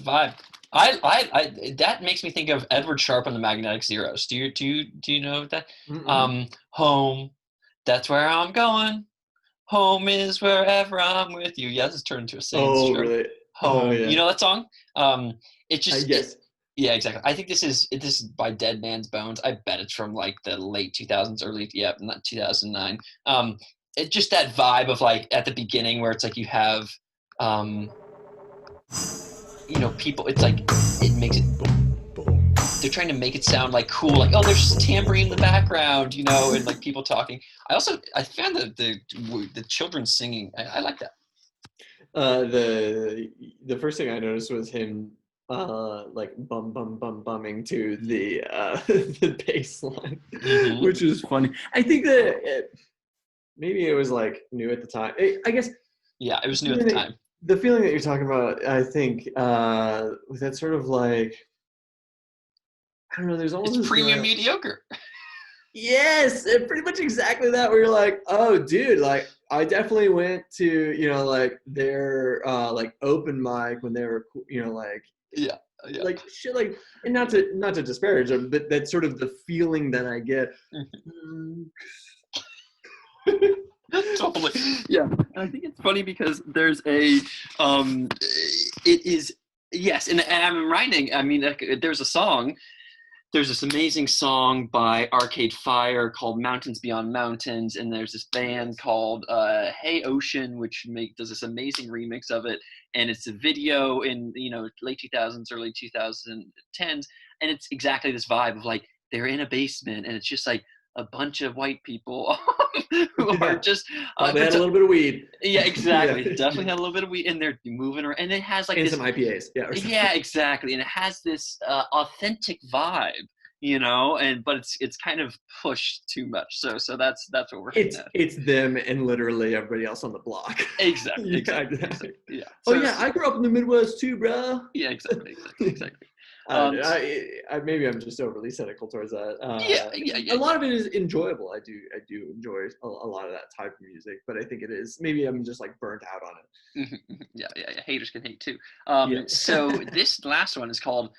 Vibe. I that makes me think of Edward Sharpe and the Magnetic Zeros. Do you know that? Home, that's where I'm going. Home is wherever I'm with you. Yeah, this has turned into a singing Oh, stroke. really? Home. Oh, yeah. You know that song? It just Yes. yeah, exactly. I think this is by Dead Man's Bones. I bet it's from like the late 2000s, not 2009. It just that vibe of like at the beginning where it's like you have, people. It's like it makes it. They're trying to make it sound like cool, like oh, there's just tambourine in the background, and like people talking. I found the children singing. I like that. The first thing I noticed was him like bumming to the the bass line, Mhm. which was funny. I think that maybe it was like new at the time. I guess Yeah, it was new at the time. the feeling that you're talking about, I think, with that sort of like, I don't know. There's almost It's this premium feeling- mediocre. Yes, pretty much exactly that. Where you're like, oh, dude, like I definitely went to like their like open mic when they were like Yeah. like shit like, and not to disparage them, but that's sort of the feeling that I get. Totally. Yeah. And I think it's funny because there's it is, yes, and I'm writing, I mean, like, there's this amazing song by Arcade Fire called Mountains Beyond Mountains, and there's this band called Hey Ocean, which does this amazing remix of it, and it's a video in late 2000s, early 2010s, and it's exactly this vibe of like they're in a basement, and it's just like a bunch of white people who are just they had a little bit of weed. yeah, exactly. Yeah. Definitely had a little bit of weed, and they're moving around, and it has like And this some IPAs. Yeah. or something. yeah, exactly, and it has this authentic vibe, but it's kind of pushed too much. So that's what we're hitting at. It's them and literally everybody else on the block. Exactly. Yeah, Exactly. exactly. Yeah. Oh So- yeah, I grew up in the Midwest too, bro. Yeah. Exactly. I maybe I'm just overly cynical towards that. Yeah. A lot of it is enjoyable. I do enjoy a lot of that type of music, but I think it is maybe I'm just like burnt out on it. Yeah. Haters can hate too. Yeah. So this last one is called.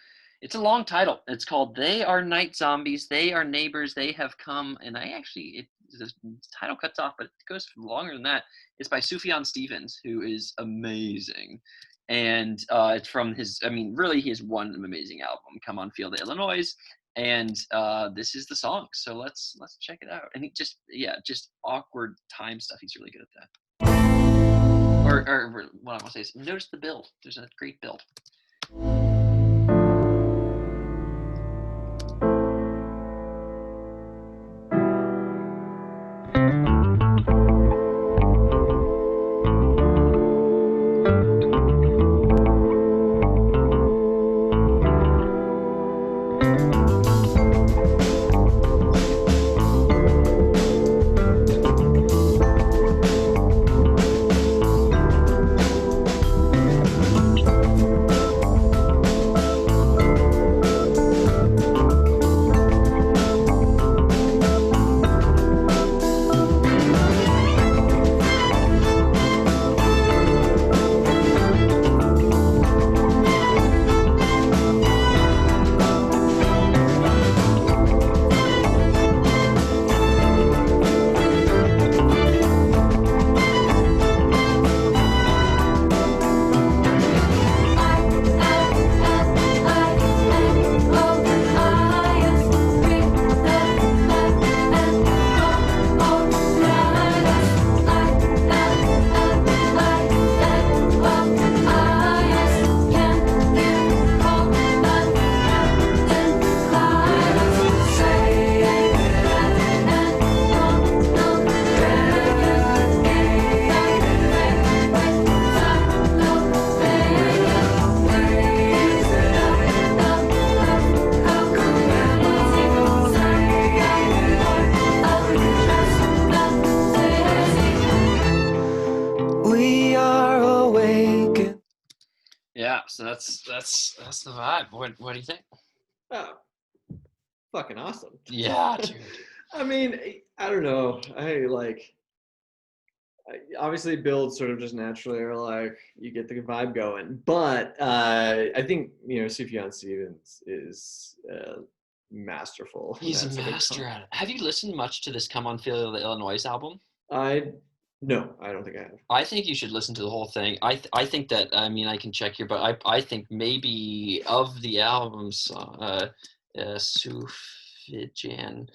It's a long title. It's called "They Are Night Zombies. They Are Neighbors. They Have Come." And the title cuts off, but it goes longer than that. It's by Sufjan Stevens, who is amazing. And it's from his, really he has one amazing album, Come On Feel the Illinois, and this is the song. So let's check it out. And he just awkward time stuff. He's really good at that. Or what I want to say is notice the build. There's a great build. So that's the vibe. What do you think? Oh, fucking awesome. Yeah, dude. I mean, I don't know. Obviously builds sort of just naturally, or like you get the vibe going. But I think Sufjan Stevens is masterful. He's a master at it. Have you listened much to this "Come On Feel the Illinois" album? I No, I don't think I have. I think you should listen to the whole thing. I think that, I mean, I can check here, but I think maybe of the albums, Sufjan,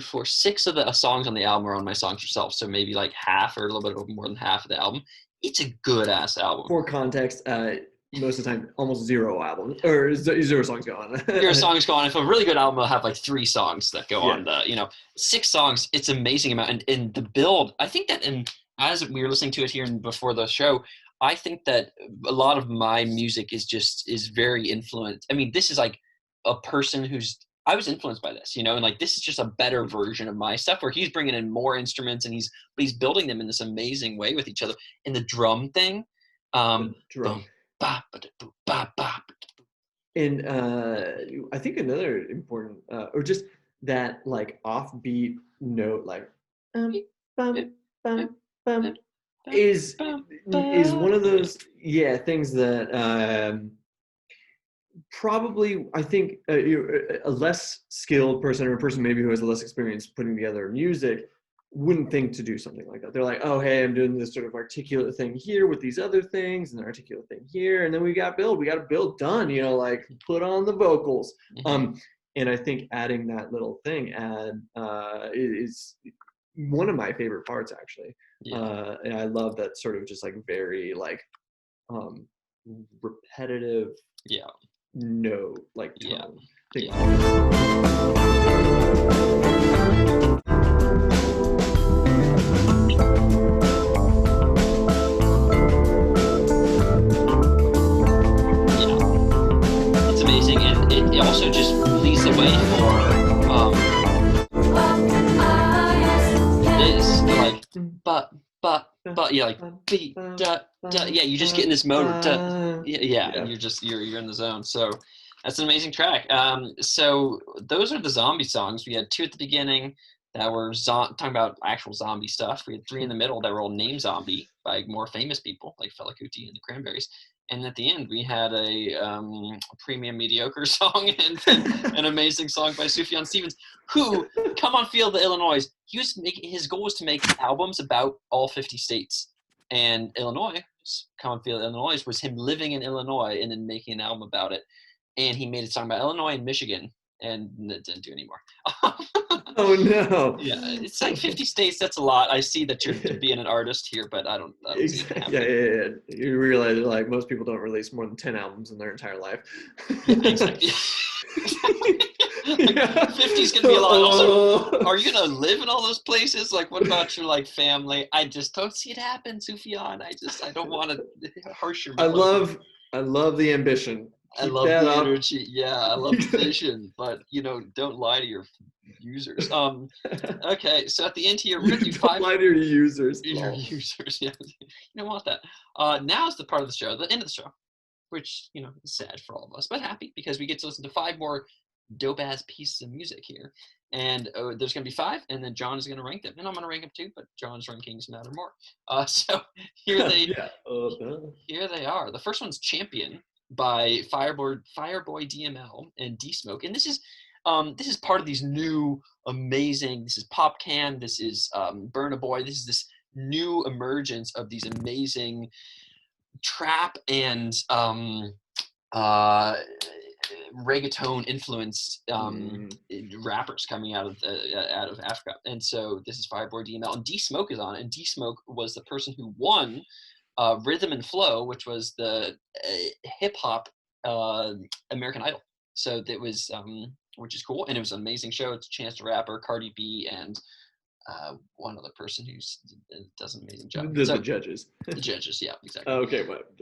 for 6 of the songs on the album are on My Songs Yourself, so maybe like half or a little bit more than half of the album. It's a good ass album. For context, most of the time, almost zero albums or zero songs go on. Your songs go on. If a really good album will have like 3 songs that go on the, 6 songs, it's amazing amount. And the build, I think that, and as we were listening to it here before the show, I think that a lot of my music is very influenced. I mean, this is like a person I was influenced by this, and like this is just a better version of my stuff where he's bringing in more instruments and he's building them in this amazing way with each other. And the drum thing, Drum. boom, ba, ba, da, boo, ba, ba, ba, da, boo. And I think another important, or just that like offbeat note, like bum, bum, bum, is one of those things that probably I think a less skilled person or a person maybe who has less experience putting together music wouldn't think to do something like that. They're like, oh, hey, I'm doing this sort of articulate thing here with these other things and an articulate thing here. And then we got a build done, like like put on the vocals. And I think adding that little thing is one of my favorite parts actually. Yeah. And I love that sort of just like very like repetitive note, like tone. It's amazing, and it also just leads the way for this like but like beat you just get in this mode and you're in the zone. So that's an amazing track. So those are the zombie songs. We had 2 at the beginning that were talking about actual zombie stuff. We had 3 in the middle that were all named Zombie by more famous people like Fela Kuti and the Cranberries. And at the end, we had a premium mediocre song and an amazing song by Sufjan Stevens, who, come on Feel the Illinois, his goal was to make albums about all 50 states. And Illinois, Come on Feel the Illinois, was him living in Illinois and then making an album about it. And he made a song about Illinois and Michigan, and it didn't do anymore. Oh no! Yeah, it's like 50 states. That's a lot. I see that you're being an artist here, but I don't see it happening. Yeah. You realize like most people don't release more than 10 albums in their entire life. Yeah, exactly. 50's gonna be a lot. Also, are you gonna live in all those places? Like, what about your like family? I just don't see it happen, Sufjan. I don't want to harsh your. I love the ambition. I love the energy. Yeah, I love the vision, but don't lie to your users. Okay, so at the end here, we're gonna do 5. Lie to your users. Your users, yeah. You don't want that. Now is the part of the show, the end of the show, which is sad for all of us, but happy because we get to listen to 5 more dope ass pieces of music here. And there's gonna be 5, and then John is gonna rank them, and I'm gonna rank them too, but John's rankings matter more. So here they here they are. The first one's Champion by Fireboy DML and D-Smoke, and this is part of these new amazing. This is Popcan. This is Burna Boy. This is this new emergence of these amazing trap and reggaeton influenced rappers coming out of Africa. And so this is Fireboy DML, and D-Smoke is on it. And D-Smoke was the person who won Rhythm and Flow, which was the hip hop American Idol. So that was which is cool, and it was an amazing show. It's Chance the Rapper, Cardi B, and one other person who does an amazing job. The judges. The judges, yeah, exactly. Okay, but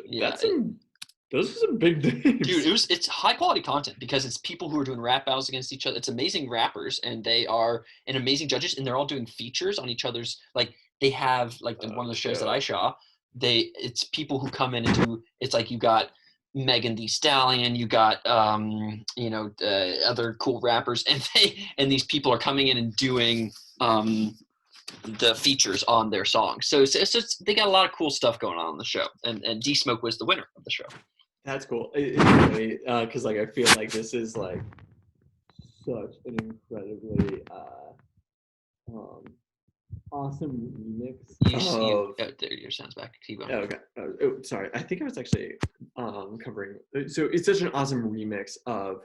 those are some big names. Dude, it's high quality content because it's people who are doing rap battles against each other. It's amazing rappers, and they are amazing judges, and they're all doing features on each other's. Like they have like one of the shows that I saw. It's people who come in and do. It's like you got Megan Thee Stallion, you got other cool rappers, and these people are coming in and doing the features on their songs. So they got a lot of cool stuff going on the show, and D-Smoke was the winner of the show. That's cool. It's funny because like I feel like this is like such an incredibly awesome remix There, your sound's back. Keep going. Oh, okay. Sorry. I think I was actually covering. So it's such an awesome remix of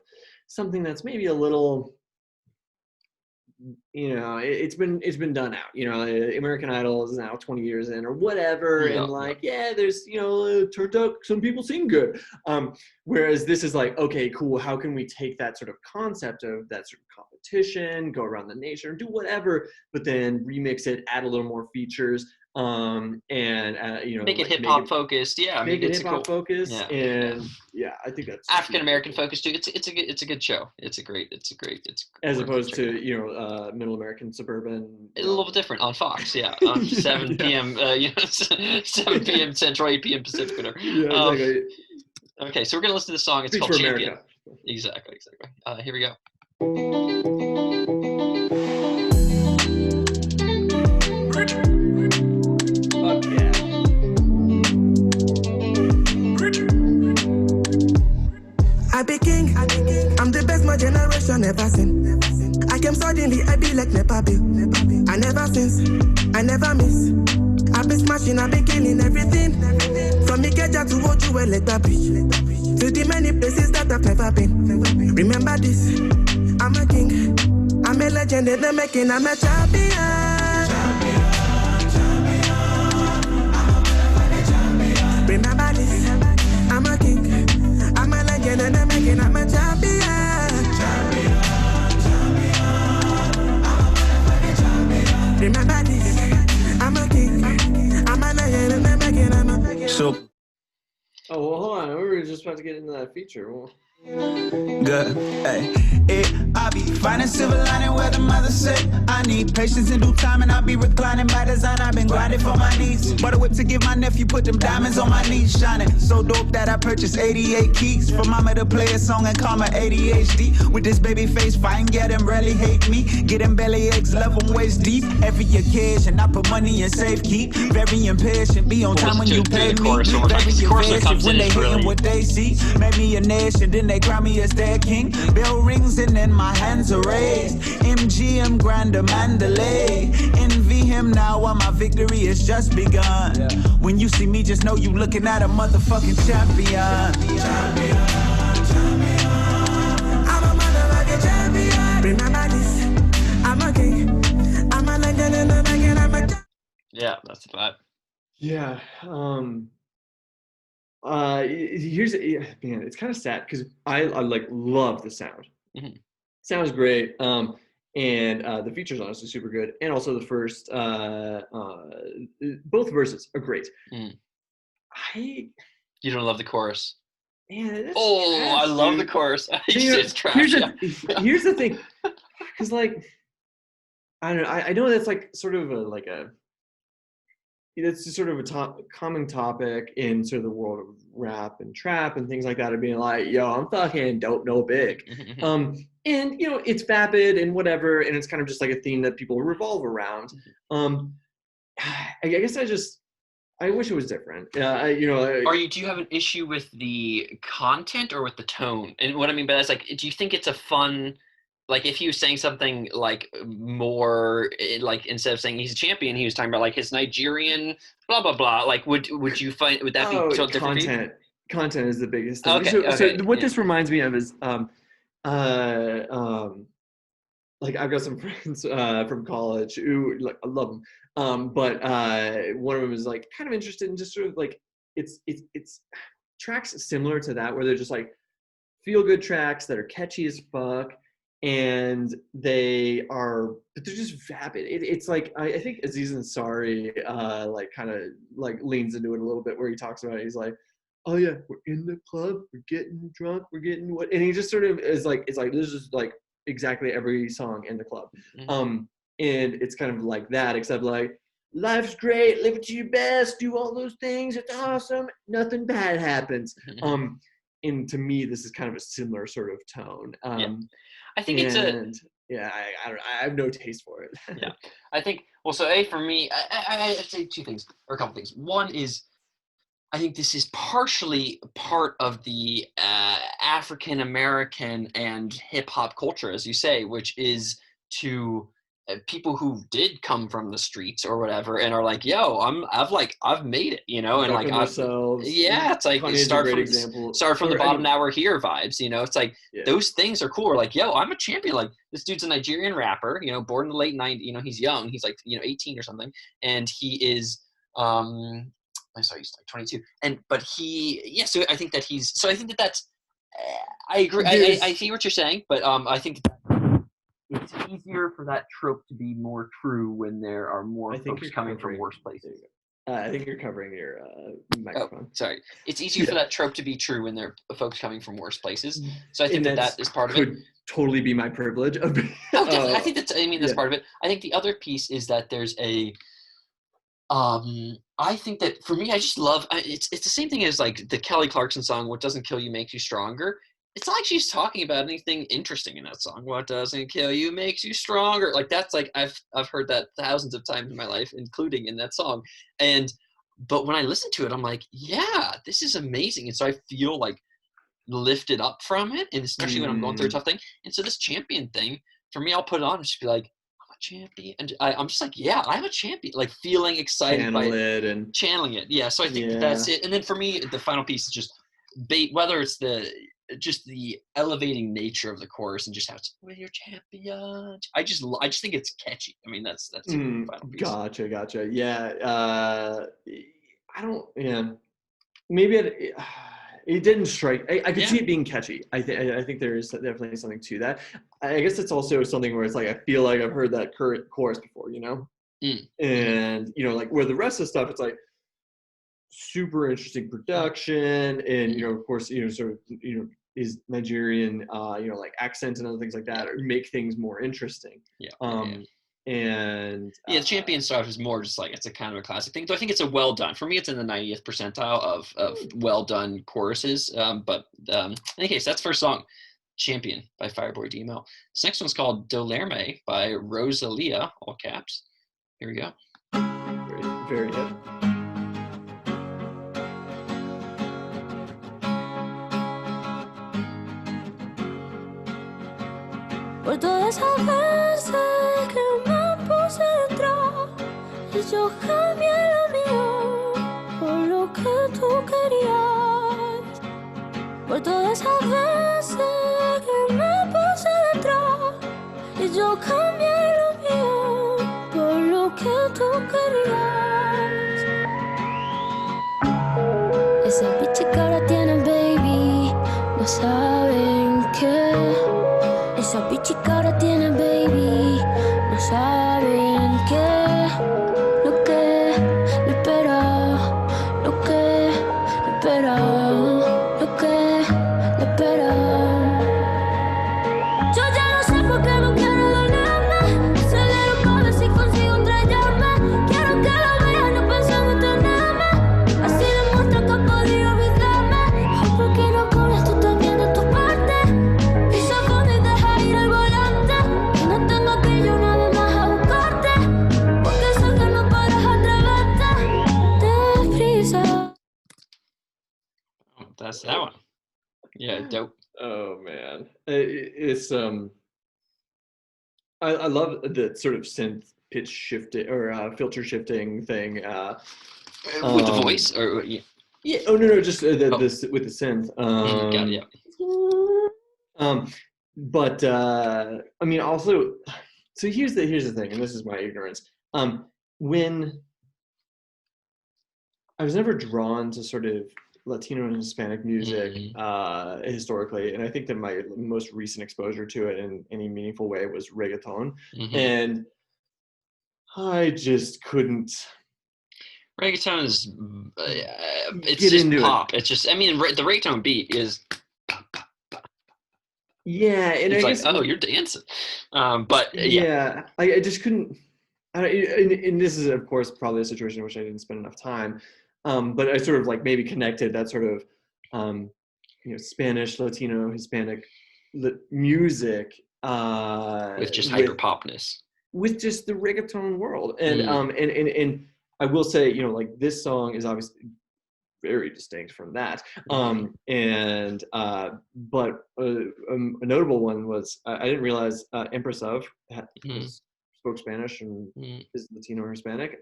something that's maybe a little, it's been done out. American Idol is now 20 years in or whatever, Yeah, and like, there's it turned out some people sing good. Whereas this is like, okay, cool. How can we take that sort of concept of that sort of competition, go around the nation, or do whatever, but then remix it, add a little more features. And make it like, hip hop focused. Yeah, I mean, make it it's hip hop cool. focused, Yeah, and I think that's African American focused too. It's a good show. It's as worth opposed checking to Middle American suburban. a little bit different on Fox. Yeah, on 7 p.m. 7 p.m. Central, 8 p.m. Pacific. Whatever. Yeah, exactly. Okay, so we're gonna listen to the song. It's Speaks called for Champion. America. Exactly. Here we go. Fuck yeah. I be king, I'm the best my generation ever seen. I came suddenly, I be like Nepa Bill. I never since, I never miss. I be smashing, I be killing everything. From Ikeja to Ojuele, Bridge. To the many places that I've never been. Remember this, I'm a king. I'm a legend in the making, I'm a champion. Remember this, I'm a king. I'm a legend in the making, I'm a champion. Remember this, I'm a king. I'm a legend in the making, I'm a so. Oh well, hold on. We were just about to get into that feature. Well, Good, hey, I be finding silver lining where the mother said I need patience in due time and I be reclining by design. I've been grinding for my needs. Butter whip to give my nephew, put them diamonds on my knees, shining so dope that I purchased 88 keys for mama to play a song and call my ADHD. With this baby face, fine, get them rarely hate me. Get them belly aches, love them waist deep. Every occasion, I put money in safe keep. Very impatient, be on time when you pay me. Very evasive when they hitting what they see. Made me a nation, then they crown me as their king. Bell rings and then my hands are raised. MGM Grander Mandalay. Envy him now while my victory has just begun. When you see me, just know you looking at a motherfucking champion. I'm a motherfucking champion. Remember this, I'm a king. I'm a legend and I'm a Yeah, that's the vibe. yeah. Here's man, it's kind of sad because I like love the sound. Mhm. Sounds great. And the feature's honestly super good. And also the first, both verses are great. Mhm. You don't love the chorus? Man, that's I trash, love dude. the chorus. It's trash. Here's the thing, because like I don't know. I know that's like sort of it's just sort of a common topic in sort of the world of rap and trap and things like that, of being like, yo, I'm fucking dope, no big. And it's vapid and whatever, and it's kind of just like a theme that people revolve around. I guess I wish it was different. Do you have an issue with the content or with the tone? And what I mean by that is, like, do you think it's a fun, like, if he was saying something like more, like, instead of saying he's a champion, he was talking about like his Nigerian blah blah blah. Like, would you find, would that be so different? Content is the biggest thing. Okay, So what this reminds me of is like, I've got some friends from college who, like, I love them, but one of them is like kind of interested in just sort of like it's tracks similar to that, where they're just like feel good tracks that are catchy as fuck. And they're just vapid. It's like, I think Aziz Ansari like kind of like leans into it a little bit, where he talks about it. He's like, oh yeah, we're in the club, we're getting drunk, we're getting what, and he just sort of is like, it's like, this is like exactly every song in the club. And it's kind of like that, except like, life's great, live it to your best, do all those things, it's awesome, nothing bad happens. And to me, this is kind of a similar sort of tone. I think I don't know, I have no taste for it. Yeah, I think, well, so for me, I'd say two things, or a couple things. One is, I think this is partially part of the African American and hip hop culture, as you say, which is to people who did come from the streets or whatever and are like, yo, I've made it, you know, and like it's like Kanye's a great example. start from the Or, I bottom, mean, now we're here vibes, you know. It's like yeah. those things are cool. We're like, yo, I'm a champion. Like this dude's a Nigerian rapper, you know, born in the late 90s, you know, he's young, he's like, you know, 18 or something, and he is I'm sorry, he's like 22, so I think that's I agree. I see what you're saying, but I think it's easier for that trope to be more true when there are more folks coming from worse places. I think you're covering your microphone. Oh, sorry. It's easier for that trope to be true when there are folks coming from worse places. So I think that is part of it. Could totally be my privilege. Definitely. I think that's part of it. I think the other piece is that there's a I think that for me, I just love it's the same thing as like the Kelly Clarkson song, "What Doesn't Kill You Makes You Stronger." It's not like she's talking about anything interesting in that song. What doesn't kill you makes you stronger. Like that's like I've heard that thousands of times in my life, including in that song. But when I listen to it, I'm like, yeah, this is amazing. And so I feel like lifted up from it, and especially when I'm going through a tough thing. And so this champion thing, for me, I'll put it on and just be like, I'm a champion. And I'm just like, yeah, I'm a champion. Like feeling excited by it and channeling it. Yeah. So I think that's it. And then for me, the final piece is just whether it's the elevating nature of the chorus and just how it's "We're your champion." I just think it's catchy. I mean, that's the final piece. Gotcha. Yeah. I don't. Yeah. Maybe it didn't strike. I could see it being catchy. I think there is definitely something to that. I guess it's also something where it's like I feel like I've heard that current chorus before, you know. And you know, like where the rest of the stuff, it's like super interesting production, and you know, of course, you know, sort of, you know, is Nigerian, you know, like accents and other things like that, or make things more interesting. And the champion stuff is more just like it's a kind of a classic thing. So I think it's a well done. For me, it's in the 90th percentile of well done choruses. But in any case, that's first song, "Champion" by Fireboy Demo. This next one's called "Dolerme" by Rosalia, all caps. Here we go. Very, very good. Por todas esas veces que me puse detrás y yo cambié lo mío por lo que tú querías. Por todas esas veces que me puse detrás y yo cambié lo mío por lo que tú querías. Esa bitch que ahora tiene baby, no saben qué. Esa bitch que ahora tiene baby, no saben qué, lo que le espera, lo que le espera, lo que le espera. Yo ya no sé por qué no quiero dolerme, acelero para ver si consigo estrellarme. Quiero que lo veas, no pensando en tenerme, así demuestra que he podido olvidarme. Ay, ¿por qué no pones tú también de tu parte? That's that one. Yeah, dope. Oh man, it's I love the sort of synth pitch shifting or filter shifting thing with the voice, or yeah. Oh no, just this with the synth. Got it, yeah. But I mean, also, so here's the thing, and this is my ignorance. When I was never drawn to sort of Latino and Hispanic music historically, and I think that my most recent exposure to it in any meaningful way was reggaeton, and I just couldn't. Reggaeton is it's just pop. It's just, I mean, the reggaeton beat is. Yeah, and it's I like, guess, oh, you're dancing, but I just couldn't. And this is, of course, probably a situation in which I didn't spend enough time. But I sort of like maybe connected that sort of, you know, Spanish, Latino, Hispanic music with just hyper popness, with just the reggaeton world, and and I will say, you know, like this song is obviously very distinct from that, and but a notable one was I didn't realize Empress of was spoke Spanish and Mm. is Latino or Hispanic,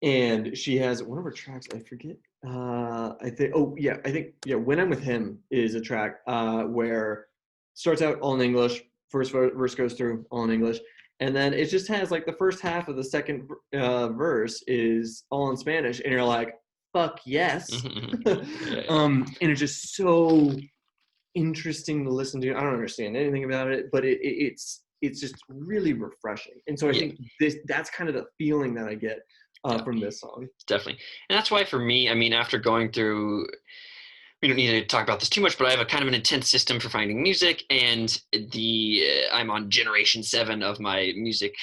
and she has one of her tracks. I forget. I think. Oh yeah, I think yeah. When I'm with him is a track where starts out all in English. First verse goes through all in English, and then it just has like the first half of the second verse is all in Spanish, and you're like, "Fuck yes!" Yeah. And it's just so interesting to listen to. I don't understand anything about it, but it's just really refreshing. And so I think that's kind of the feeling that I get from this song. Definitely. And that's why for me, I mean, after going through, we don't need to talk about this too much, but I have a kind of an intense system for finding music, and I'm on generation 7 of my music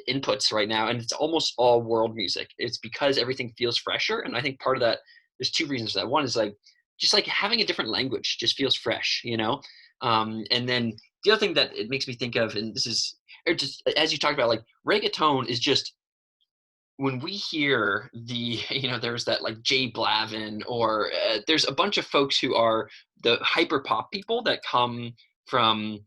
inputs right now, and it's almost all world music. It's because everything feels fresher, and I think part of that, there's 2 reasons for that. One is like just like having a different language just feels fresh, you know. And then the other thing that it makes me think of, and this is just as you talked about, like reggaeton is just, when we hear the, you know, there's that like Jay Blavin, or there's a bunch of folks who are the hyper pop people that come from,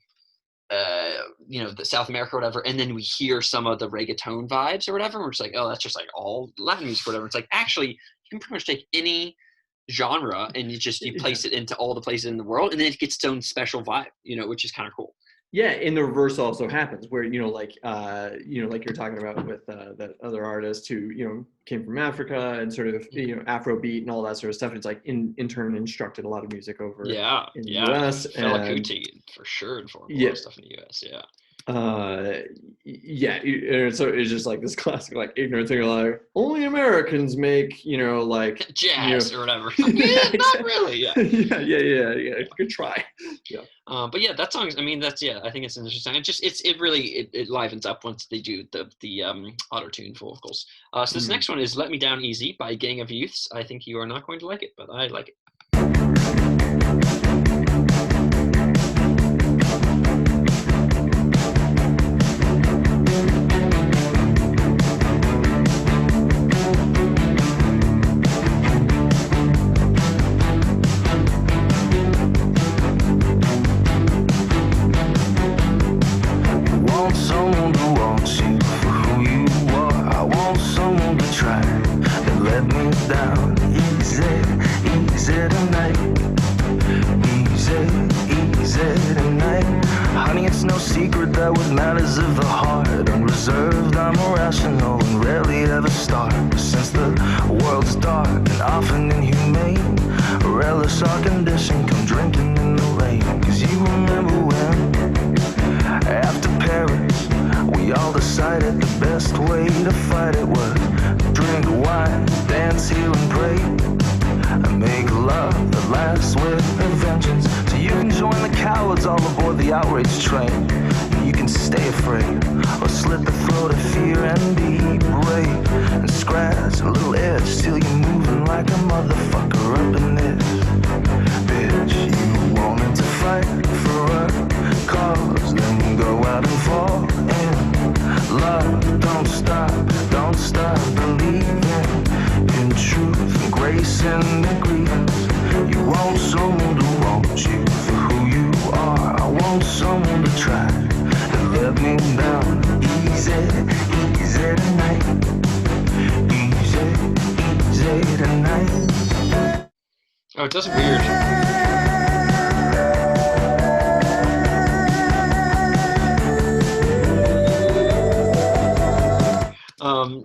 you know, the South America or whatever, and then we hear some of the reggaeton vibes or whatever, and we're just like, oh, that's just like all Latin music or whatever. It's like, actually, you can pretty much take any genre and you place it into all the places in the world, and then it gets its own special vibe, you know, which is kind of cool. Yeah, and the reverse also happens where, you know, like you're talking about with that other artist who, you know, came from Africa and sort of, you know, Afrobeat and all that sort of stuff. It's like in turn instructed a lot of music over in the US. Fela and Kuti for sure informed a lot of stuff in the US. So it's just like this classic like ignorant thing, like only Americans make, you know, like jazz, you know, or whatever. yeah, Not really. yeah. Good try. Yeah. But yeah, that song. I mean, I think it's interesting. It livens up once they do the auto tune vocals. So this next one is "Let Me Down Easy" by Gang of Youths. I think you are not going to like it, but I like it. Oh, it does weird.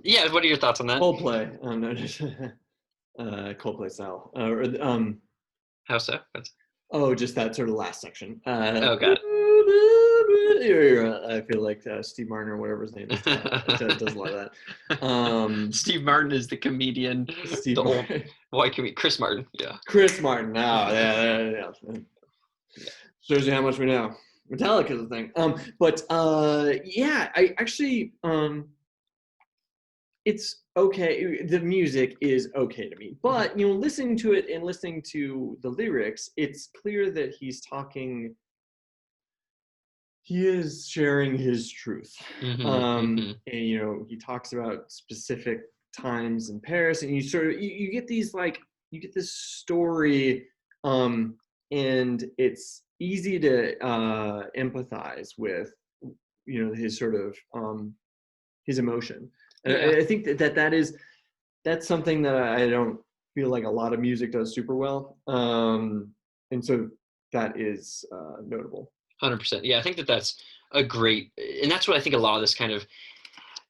Yeah, what are your thoughts on that? Coldplay. No, just Coldplay style. How so? Just that sort of last section. Oh, got it. I feel like Steve Martin or whatever his name is does a lot of that. Steve Martin is the comedian. Steve old white comedian. Chris Martin. Yeah. Chris Martin. Oh, yeah. Shows you how much we know. Metallica's a thing. I actually it's okay. The music is okay to me, but you know, listening to it and listening to the lyrics, it's clear that he's talking. He is sharing his truth, and you know, he talks about specific times in Paris, and you sort of you get these like you get this story and it's easy to empathize with, his sort of his emotion. And Yeah. I think that's something that I don't feel like a lot of music does super well, and so that is notable. 100%. Yeah, I think that's a great, and that's what I think a lot of this kind of,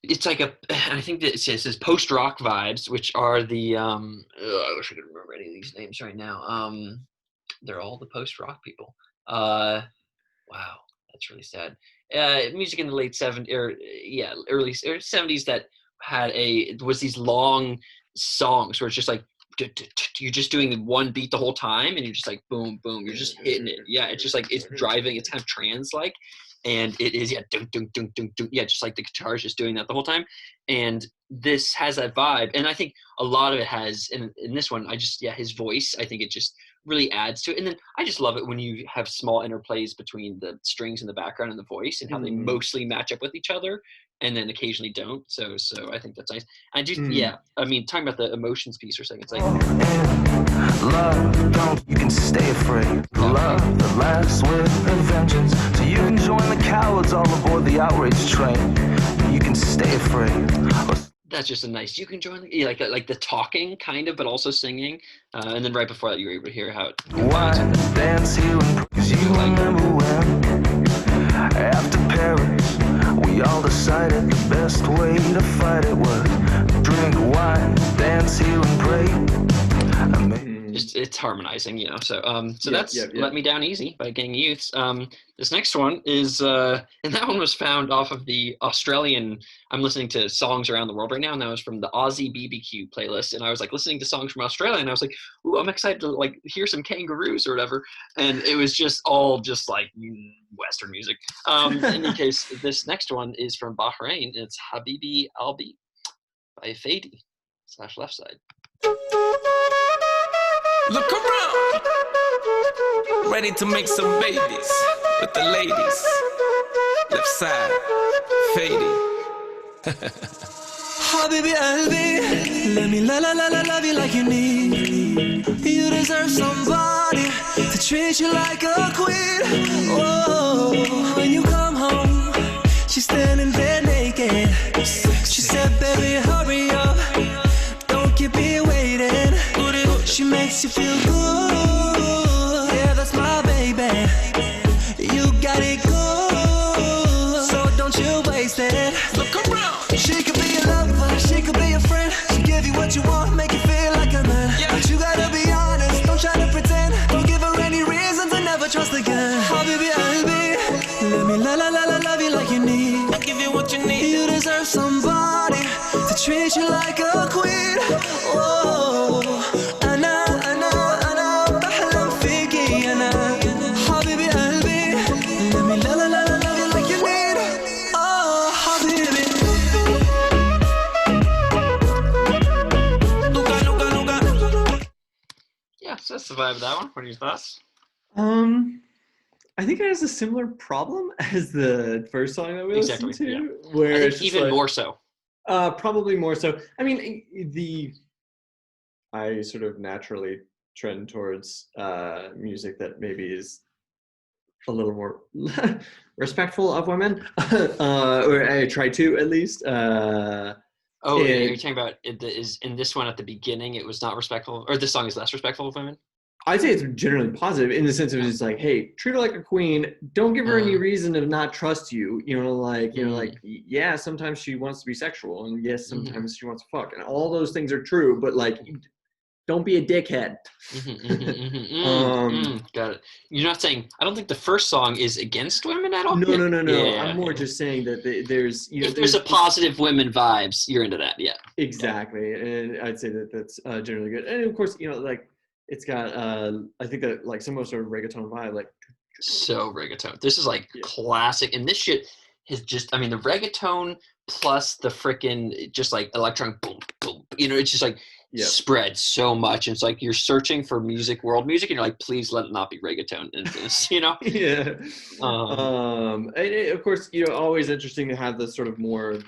it's like I think that it says post rock vibes, which are the I wish I could remember any of these names right now. They're all the post rock people. Wow, that's really sad. Music in the late 70s, or early 70s that was these long songs where it's just like you're just doing one beat the whole time, and you're just like boom, boom, you're just hitting it. Yeah, it's just like it's driving. It's kind of trance like, and it is dunk, dunk, dunk, dunk, dunk, just like the guitar is just doing that the whole time. And this has that vibe, and I think a lot of it has. In this one, his voice. I think it just really adds to it. And then I just love it when you have small interplays between the strings in the background and the voice, and how they mostly match up with each other, and then occasionally don't. So I think that's nice. And just I mean, talking about the emotions piece for a second, it's like love, don't you can stay afraid. Love the last with a vengeance, so you can join the cowards all aboard the outrage train. You can stay afraid. that's just a nice. You can join like the talking kind of, but also singing. And then right before that, you were able to hear how it. Why dance here and praise you? Remember when after Paris we all decided the best way to fight it was drink wine, dance here and pray. It's harmonizing, So that's Let Me Down Easy by Gang Youths. This next one is, and that one was found off of the Australian. I'm listening to songs around the world right now, and that was from the Aussie BBQ playlist. And I was like listening to songs from Australia, and I was like, "Ooh, I'm excited to like hear some Kangaroos or whatever." And it was just all just like Western music. In any case, this next one is from Bahrain. It's Habibi Albi by Fady / Left Side. Look around, ready to make some babies with the ladies. Left side, Fady. Habibi Albi, let me love you like you need. You deserve somebody to treat you like a queen. Oh, when you come home, she's standing there naked. She said, baby, hurry up, don't keep me waiting. She makes you feel good. Yeah, that's my baby. You got it good, so don't you waste it. Look around. She could be a lover, she could be a friend. She give you what you want, make you feel like a man. Yeah. But you gotta be honest, don't try to pretend. Don't give her any reason to never trust again. Habibi Albi, let me love you like you need. I'll give you what you need. You deserve somebody to treat you like a queen. Oh, So that's the vibe of that one. What are your thoughts? I think it has a similar problem as the first song that we listened to, where it's even like, more so. Probably more so. I mean, I sort of naturally trend towards music that maybe is a little more respectful of women, or I try to at least. You're talking about is in this one at the beginning it was not respectful, or this song is less respectful of women? I'd say it's generally positive in the sense of just like, hey, treat her like a queen. Don't give her any reason to not trust you. Yeah, sometimes she wants to be sexual, and yes, sometimes she wants to fuck, and all those things are true. But like, don't be a dickhead. Got it. You're not saying. I don't think the first song is against women at all. No. Yeah, I'm more just saying that there's if there's a positive women vibes, you're into that. Yeah. Exactly, and I'd say that that's generally good. And of course, like it's got I think that like some sort of reggaeton vibe, like so reggaeton. This is like classic, and this shit is just. I mean, the reggaeton plus the frickin' just like electronic boom boom. It's just like. Spread so much. It's like you're searching for world music, and you're like, please let it not be reggaeton in this, Yeah. And of course, always interesting to have this sort of more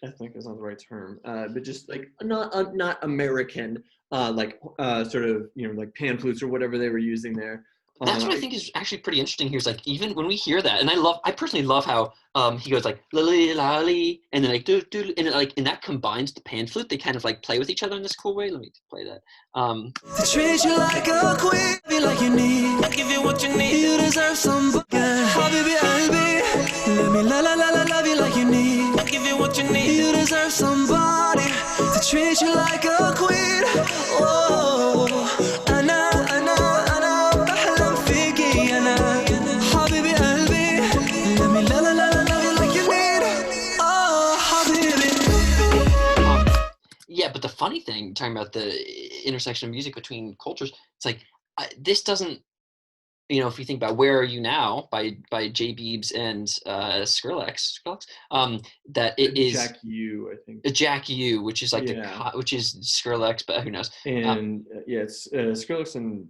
ethnic is not the right term, but just like not American sort of like pan flutes or whatever they were using there. That's what I think is actually pretty interesting here. Is like even when we hear that, and I personally love how he goes like la la li, and then like do do, and that combines the pan flute. They kind of like play with each other in this cool way. Let me play that. Treat you like a queen, be like you need. I give you what you need. You deserve some. Habibi qalbi, let me la la la la love you like you need. I give you what you need. You deserve somebody to treat you like a queen. Oh, Anna. بحلم فيكي أنا حبيبي قلبي. Let me la la la la love you like you need. Oh, حبيبي. Yeah, but the funny thing, talking about the intersection of music between cultures, it's like this doesn't, if you think about "Where Are You Now" by J. Beebs and Skrillex, that it is Jack U, I think. Jack U, which is like which is Skrillex, but who knows? And it's Skrillex and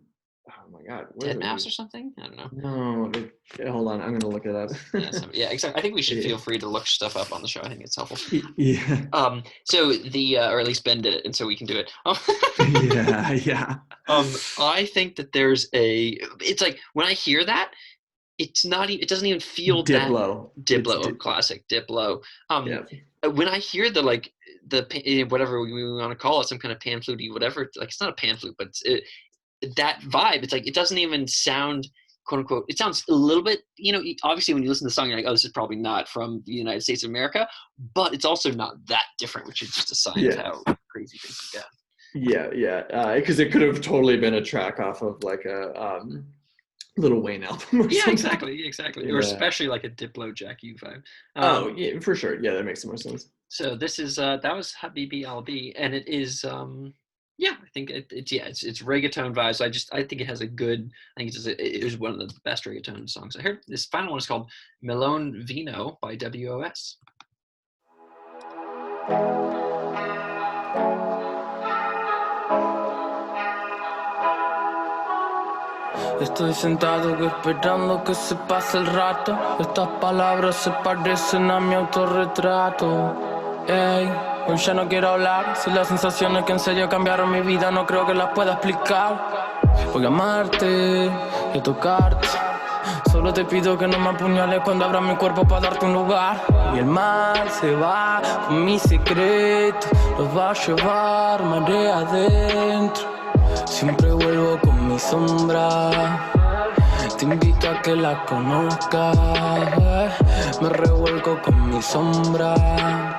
oh my God, Dead Mouse or something? I don't know. No, hold on, I'm gonna look it up. Yeah, exactly. I think we should feel free to look stuff up on the show. I think it's helpful. Yeah. So or at least Ben did it, and so we can do it. Yeah. I think that it's like when I hear that, it doesn't even feel Diplo. Diplo, classic Diplo. When I hear the whatever we want to call it, some kind of pan flute-y, whatever, like it's not a pan flute, but that vibe, it's like it doesn't even sound quote unquote, it sounds a little bit, obviously when you listen to the song, you're like, oh, this is probably not from the United States of America, but it's also not that different, which is just a sign of how crazy things can get. Yeah. Because it could have totally been a track off of like a Lil Wayne album. Or something. Exactly. Yeah. Or especially like a Diplo Jack U vibe. Yeah, for sure. Yeah, that makes more sense. So this is that was Habibi Albi, and it is I think it's reggaeton vibes. I think it has it was one of the best reggaeton songs I heard. This final one is called Melon Vino by WOS. Estoy sentado esperando que se pase el rato. Estas palabras se parecen a mi autorretrato. Ey, hoy ya no quiero hablar. Si las sensaciones que en serio cambiaron mi vida no creo que las pueda explicar. Voy a amarte y a tocarte. Solo te pido que no me apuñales cuando abras mi cuerpo para darte un lugar. Y el mar se va con mi secreto. Los va a llevar marea adentro. Siempre vuelvo con mi sombra. Te invito a que la conozcas. Me revuelco con mi sombra.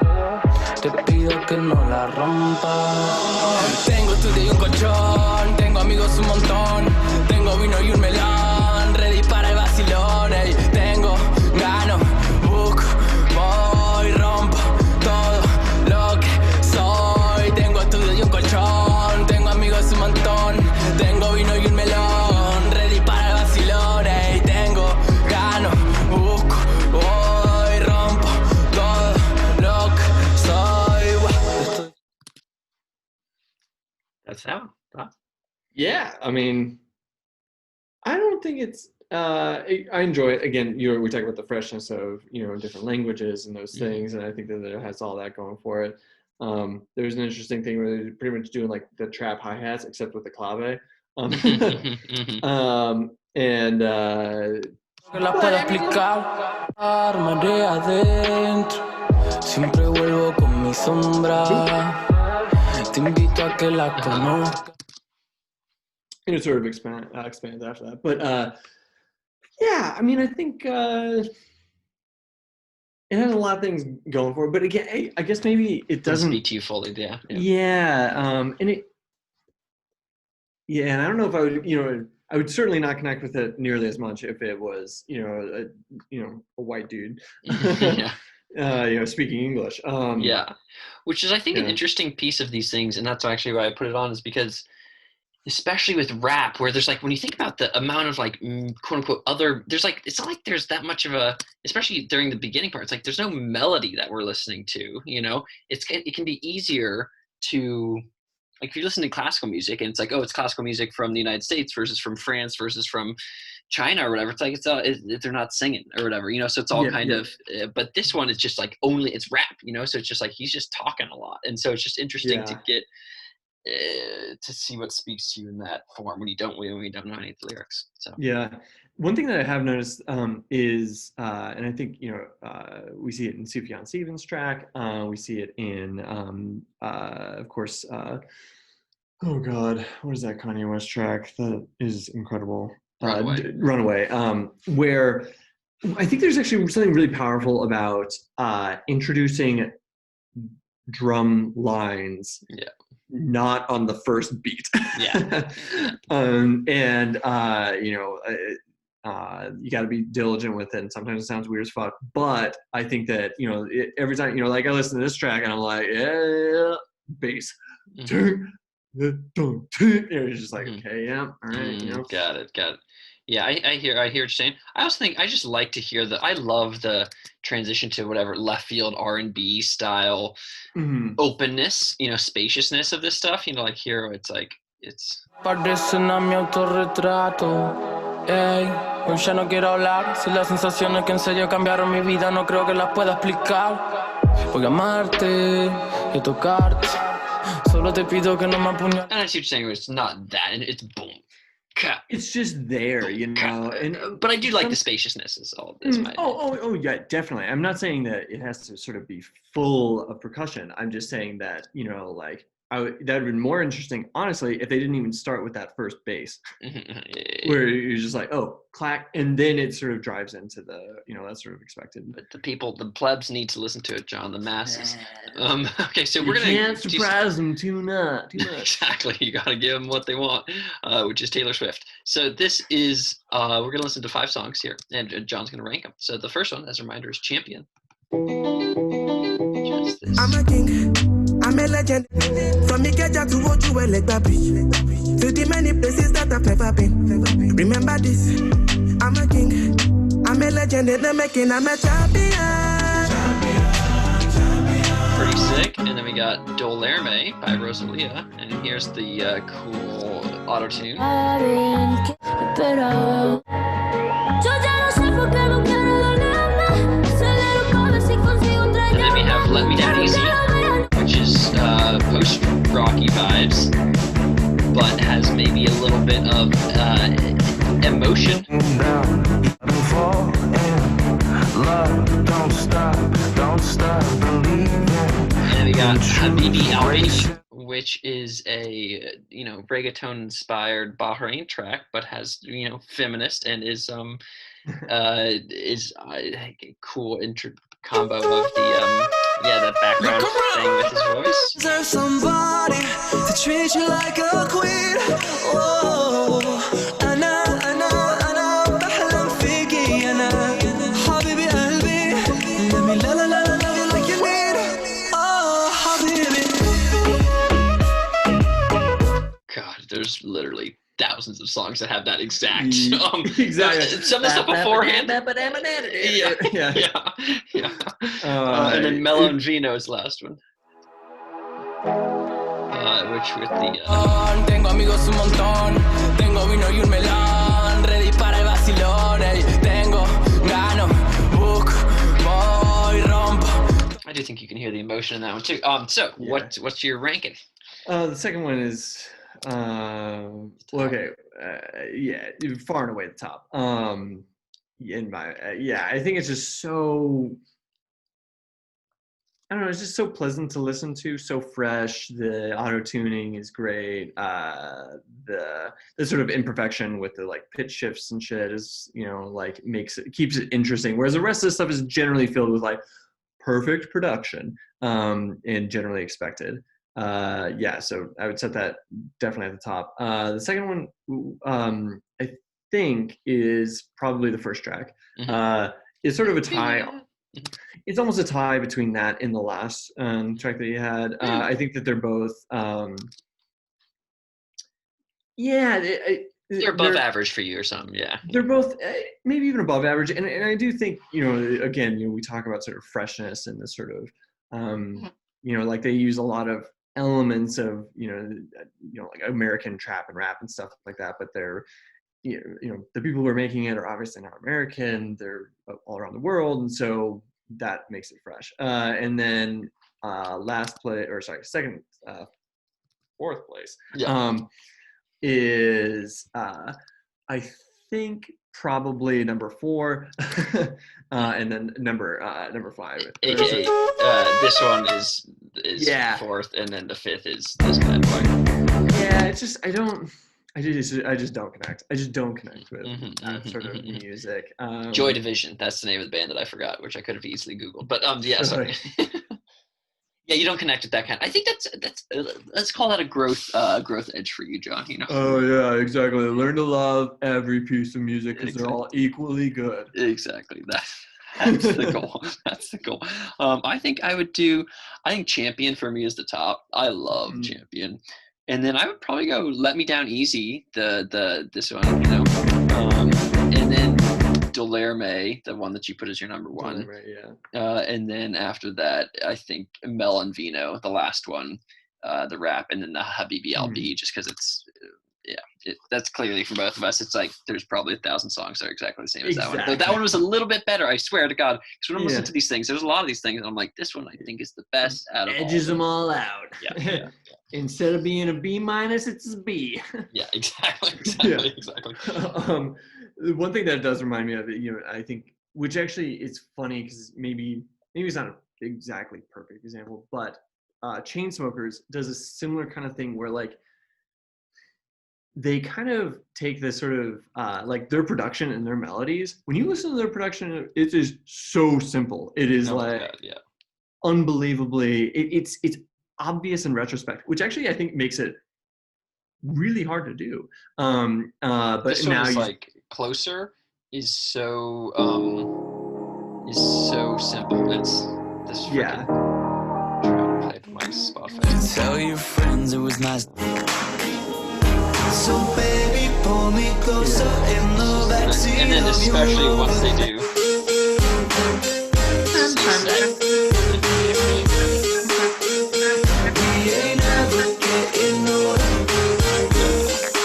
Te pido que no la rompas. Tengo estudio y un colchón. Tengo amigos un montón. Tengo vino y un melón. Ready para el vacilón. Ey, tengo, gano, busco, voy, rompo todo lo que soy. Tengo estudio y un colchón. Tengo amigos un montón. Tengo vino y un melón. Ready para el vacilón. Ey, tengo, gano, busco, voy, rompo todo lo que soy. That's how. Yeah, I mean, I don't think it's. I enjoy it. Again, we talk about the freshness of different languages and those things, and I think that it has all that going for it. There's an interesting thing where they're pretty much doing like the trap hi-hats except with the clave. And Que la pueda explicar. Armaré adentro. Siempre vuelvo con mi sombra. Te invito a que la conozca. it sort of expands after that. But yeah, I mean, I think it has a lot of things going for it. But again, I guess maybe it doesn't speak to you fully. And I don't know if I would, I would certainly not connect with it nearly as much if it was, a white dude, speaking English. Which is, I think, an interesting piece of these things, and that's actually why I put it on, is because, especially with rap, where there's like, when you think about the amount of like, quote unquote, other, there's like, it's not like there's that much of a, especially during the beginning part, it's like there's no melody that we're listening to, it can be easier to, like, if you listen to classical music and it's like, oh, it's classical music from the United States versus from France versus from China or whatever. It's like, they're not singing or whatever, so it's all of, but this one is just like it's rap, so it's just like, he's just talking a lot. And so it's just interesting to get to see what speaks to you in that form when you don't know any of the lyrics. So Yeah. One thing that I have noticed is, and I think, we see it in Sufjan Stevens' track. We see it in, of course, oh God, what is that Kanye West track that is incredible? Runaway. Runaway, where I think there's actually something really powerful about introducing drum lines not on the first beat. Yeah. You got to be diligent with it, and sometimes it sounds weird as fuck, but I think that every time like I listen to this track and I'm like, yeah, bass. It's just like, okay, yeah, all right, got it. Yeah, I hear what you're saying. I also think I just like to hear I love the transition to whatever left field R&B style openness, spaciousness of this stuff. Like here it's like Parecen a mi autorretrato. Ey, hoy ya no quiero hablar. Si las sensaciones que en serio cambiaron mi vida no creo que las pueda explicar. Voy a amarte y tocarte. Solo te pido que no me apuñales. And I see what you're saying. It's not that, and it's boom. It's just there, But I do like the spaciousness. Is my oh yeah, definitely. I'm not saying that it has to sort of be full of percussion. I'm just saying that like that would have been more interesting, honestly, if they didn't even start with that first bass, where you're just like, oh, clack, and then it sort of drives into the, that's sort of expected. But the plebs need to listen to it, John. The masses. Okay, so we're gonna can't surprise them too much. Exactly, you gotta give them what they want, which is Taylor Swift. So this is we're gonna listen to 5 songs here, and John's gonna rank them. So the first one, as a reminder, is Champion. Just this. I'm a king, I'm a legend. From Ikeja to Ojuelegba Bridge, to the many places that I've never been. Remember this, I'm a king, I'm a legend in the making, I'm a champion. Pretty sick. And then we got Dolerme by Rosalia, and here's the cool auto tune. And then we have Let Me Down Easy, which is post-rocky vibes, but has maybe a little bit of emotion. And then we got Habibi Albi, which is a reggaeton-inspired Bahrain track, but has feminist and is a cool combo of the background thing with his voice. There's somebody to treat you like a queen. Oh, Anna, Bahlam Fiki, Anna, Habibi Albi, let me love you like you need. Oh, Habibi. God, there's literally thousands of songs that have that exact exactly some of the stuff beforehand. And then Mellow and Vino's last one, which with the Tengo amigos un montón, tengo vino y un melón, ready para el vacilón, tengo, gano, book, voy, rompo. I do think you can hear the emotion in that one too. So what's your ranking? The second one is okay, far and away the top. I think it's just so, I don't know, it's just so pleasant to listen to, so fresh. The auto tuning is great. The sort of imperfection with the like pitch shifts and shit is, like keeps it interesting. Whereas the rest of the stuff is generally filled with like perfect production, and generally expected. So I would set that definitely at the top. The second one, I think, is probably the first track. It's sort of a tie. It's almost a tie between that and the last track that you had. I think that they're both, they're above average for you or something. Yeah, they're both maybe even above average. And I do think, again, we talk about sort of freshness and this sort of, like they use a lot of elements of like American trap and rap and stuff like that, but they're the people who are making it are obviously not American, they're all around the world, and so that makes it fresh. And then second 4th place. Yeah. Is I think probably number 4, and then number 5. AKA, this one is Yeah. 4th, and then the 5th is this bad boy. Yeah, it's just I just don't connect. I just don't connect with that sort of music. Joy Division. That's the name of the band that I forgot, which I could have easily Googled. But yeah, sorry. Yeah, you don't connect with that kind. I think that's let's call that a growth edge for you, John. You know. Oh yeah, exactly. Learn to love every piece of music because they're all equally good. Exactly. That's the goal. That's the goal. I think Champion for me is the top. I love Champion. And then I would probably go Let Me Down Easy, this one, you know. And then Delerme, the one that you put as your number 1. Right, yeah. And then after that, I think Mel and Vino, the last one, the rap, and then the Habibi LB, just because it's that's clearly from both of us. It's like there's probably 1,000 songs that are exactly the same as that one. Though that one was a little bit better, I swear to God. Because when I'm listening to these things, there's a lot of these things, and I'm like, this one I think is the best out of Edges them all out. Yeah. Instead of being a B-, it's a B. Yeah, exactly. One thing that does remind me of it, you know, I think, which actually is funny because maybe it's not an exactly perfect example, but Chainsmokers does a similar kind of thing where like they kind of take this sort of like their production and their melodies. When you listen to their production, it is so simple. It is unbelievably. It's obvious in retrospect, which actually I think makes it really hard to do. But this now one is like Closer is so simple. It's this freaking trying to play my Spotify. Tell your friends it was nice. So baby, pull me closer in the backseat. And then especially once they do.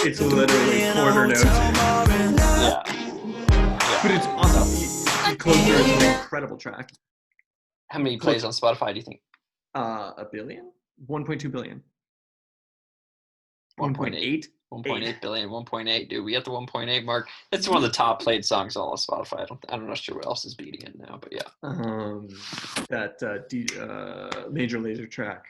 It's literally quarter notes. Yeah. But it's awesome. Closer is an incredible track. How many plays on Spotify do you think? 1 billion? 1.2 billion. 1.8? 1.8 billion, 1.8, dude. We got the 1.8 mark. It's one of the top played songs on all of Spotify. I'm not sure what else is beating it now, but yeah. That Major Lazer track.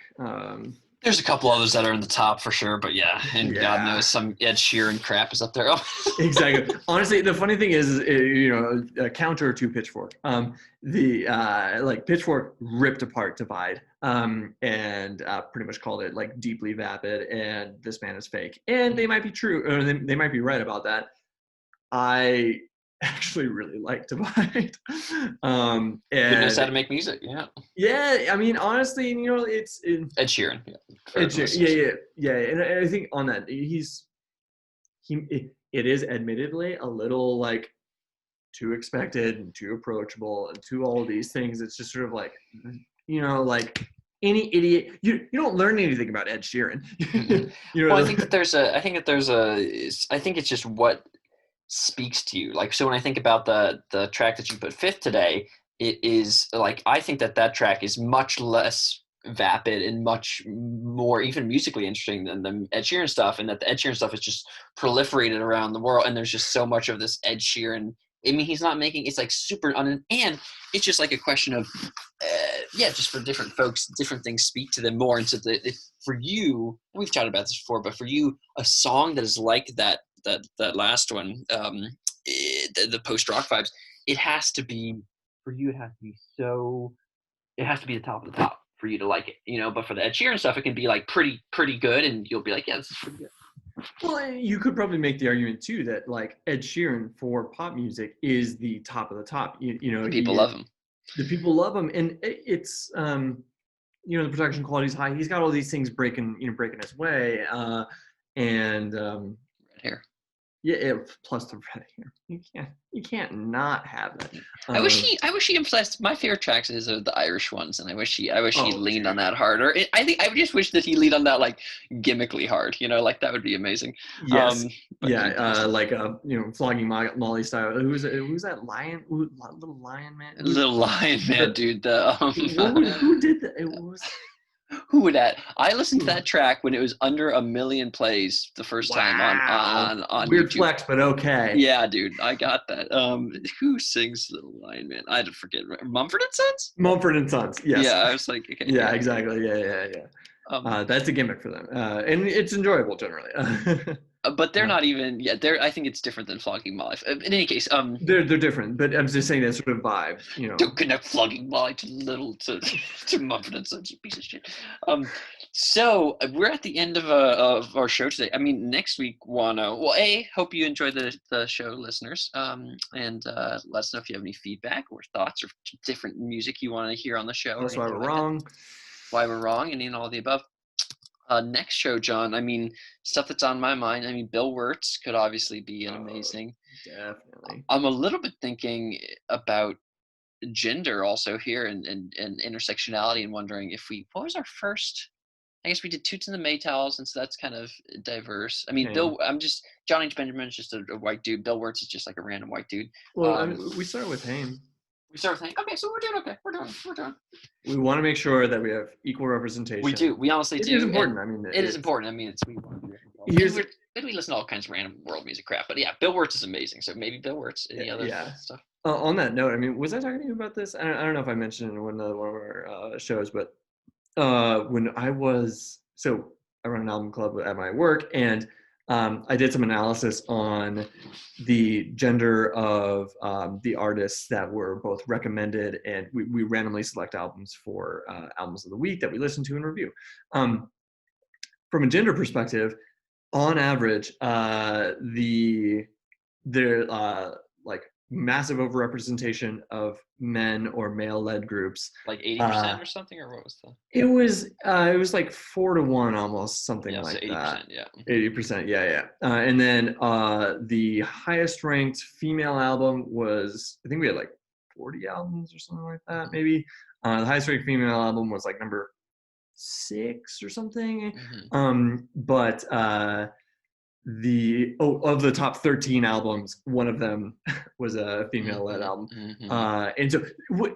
There's a couple others that are in the top for sure, but yeah, and God knows some Ed Sheeran crap is up there. Exactly. Honestly, the funny thing is, you know, a counter to Pitchfork. Like Pitchfork ripped apart Divide, and pretty much called it like deeply vapid, and This Man Is Fake. And they might be true, or they might be right about that. I actually really like Divide. And he knows how to make music. Yeah, I mean, honestly, you know, it's Ed Sheeran. Yeah, and I think on that it is admittedly a little like too expected and too approachable and too all these things. It's just sort of like, you know, like any idiot. You don't learn anything about Ed Sheeran. You know, well, I think it's just what speaks to you. Like, so when I think about the track that you put 5th today, it is like, I think that track is much less vapid and much more even musically interesting than the Ed Sheeran stuff, and that the Ed Sheeran stuff is just proliferated around the world, and there's just so much of this Ed Sheeran. I mean, he's not making, it's like super and it's just like a question of just for different folks, different things speak to them more. And so for you, we've chatted about this before, but for you, a song that is like that last one, the post-rock vibes, it has to be the top of the top for you to like it, you know. But for the Ed Sheeran stuff, it can be like pretty good, and you'll be like, yeah, this is pretty good. Well, you could probably make the argument too that like Ed Sheeran for pop music is the top of the top. You know, people love him. The people love him, and it's you know, the production quality is high. He's got all these things breaking his way, and red hair. Yeah, plus the red hair. You can't not have that. I wish he emphasized. My favorite tracks are the Irish ones, and I wish he leaned on that harder. I just wish that he leaned on that like gimmickly hard. You know, like that would be amazing. Yes. Like you know, Flogging Molly style. Who's that lion? Little lion man. Little lion man, dude. Who did that? It was. Who would that? I listened to that track when it was under 1 million plays the first time on Weird YouTube. flex, but okay. Yeah, dude, I got that. Who sings the line, man? I forget. Mumford and Sons? Mumford and Sons. Yes. Yeah, I was like, okay. Yeah, exactly. Yeah. That's a gimmick for them, and it's enjoyable generally. But they're not even. Yeah, I think it's different than Flogging Molly. In any case, they're different, but I'm just saying that sort of vibe, you know. Don't connect Flogging Molly to Mumford and Sons, you piece of shit. So we're at the end of our show today. I mean, next week, Wano. Well, hope you enjoyed the show, listeners. And let us know if you have any feedback or thoughts or different music you want to hear on the show. That's why we're wrong. Why we're wrong, and all the above. Next show, John. I mean, stuff that's on my mind. I mean, Bill Wirtz could obviously be an amazing. Definitely. I'm a little bit thinking about gender also here and intersectionality, and wondering if what was our first. I guess we did Toots and the Maytals, and so that's kind of diverse. I mean, John H. Benjamin is just a white dude. Bill Wirtz is just like a random white dude. Well, we started with Haim. We start thinking, okay, so we're doing okay. We're doing. We want to make sure that we have equal representation. We do. We honestly do. It is important. I mean, it is important. I mean, we listen to all kinds of random world music crap, but yeah, Bill Wirtz is amazing. So maybe Bill Wirtz. Any other stuff? On that note, I mean, was I talking to you about this? I don't know if I mentioned it in one of our shows, but when I run an album club at my work, and I did some analysis on the gender of the artists that were both recommended, and we randomly select albums for albums of the week that we listen to and review. From a gender perspective, on average, they're like massive overrepresentation of men or male-led groups, like 80% or something, or what was the? It was like 4-1 almost, something like 80%, that. Yeah, 80%, yeah. And then the highest ranked female album was, I think we had like 40 albums or something like that, maybe. The highest ranked female album was like number 6 or something. Mm-hmm. But of the top 13 albums, one of them was a female-led album. Mm-hmm. And so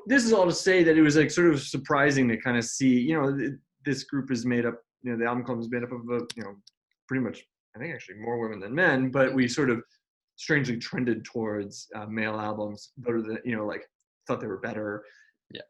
this is all to say that it was like sort of surprising to kind of see, you know, this group is made up, you know, the album club is made up of, you know, pretty much, I think actually more women than men, but we sort of strangely trended towards male albums, better than, you know, like thought they were better. Yeah.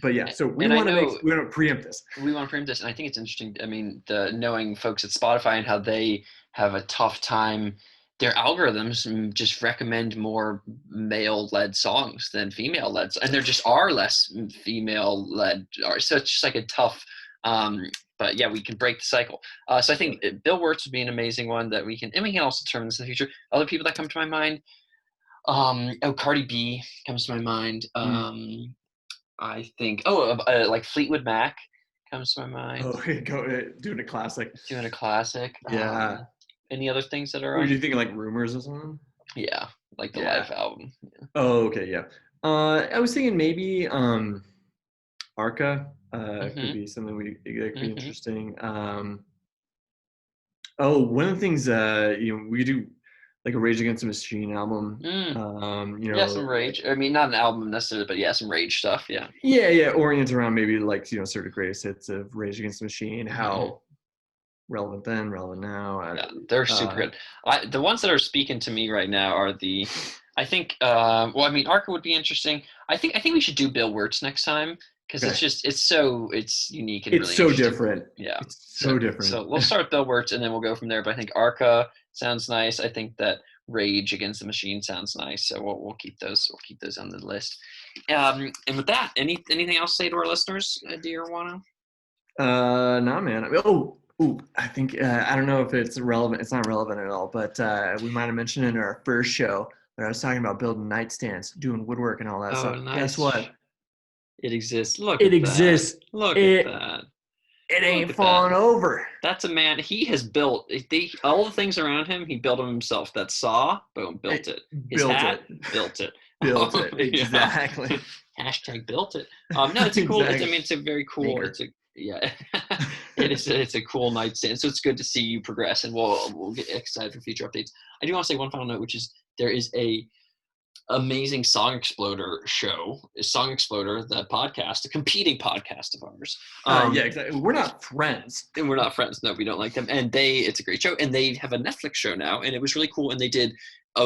But yeah, so we want to preempt this. We want to preempt this, and I think it's interesting. I mean, knowing folks at Spotify and how they have a tough time, their algorithms just recommend more male-led songs than female-led, and there just are less female-led. So it's just like a tough. But yeah, we can break the cycle. So I think Bill Wirtz would be an amazing one that we can also determine this in the future. Other people that come to my mind, Cardi B comes to my mind. I think like Fleetwood Mac comes to my mind. Oh, doing a classic. Yeah. Any other things that are? Or do you think like Rumors or something? Yeah, like the live album. Yeah. Oh, okay, yeah. I was thinking maybe Arca could be something that could be interesting. One of the things we do like a Rage Against the Machine album. Some Rage. I mean, not an album necessarily, but some Rage stuff. Yeah. Yeah. Oriented around maybe like sort of greatest hits of Rage Against the Machine. How relevant then, relevant now. They're super good. The ones that are speaking to me right now are the. I think. Arca would be interesting. I think we should do Bill Wirtz next time. Because it's unique and it's really so different. Yeah, it's so different. So we'll start with Bill Wirtz and then we'll go from there. But I think Arca sounds nice. I think that Rage Against the Machine sounds nice. So we'll keep those. We'll keep those on the list. And with that, anything else to say to our listeners, dear Wano? Nah, man. I think I don't know if it's relevant. It's not relevant at all. But we might have mentioned in our first show when I was talking about building nightstands, doing woodwork, and all that stuff. Nice. Guess what? It exists. It exists. Look at that. It ain't falling over. That's a man. He has built all the things around him. He built them himself. That saw, boom, built it. His hat, built it. Built it. Exactly. Hashtag built it. No, it's a cool. Exactly. It's a very cool. It is. It's a cool nightstand. So it's good to see you progress, and we'll get excited for future updates. I do want to say one final note, which is there is a amazing Song Exploder show. Song Exploder, the podcast, a competing podcast of ours. Yeah, exactly. We're not friends. And we're not friends. No, we don't like them. And it's a great show. And they have a Netflix show now, and it was really cool. And they did,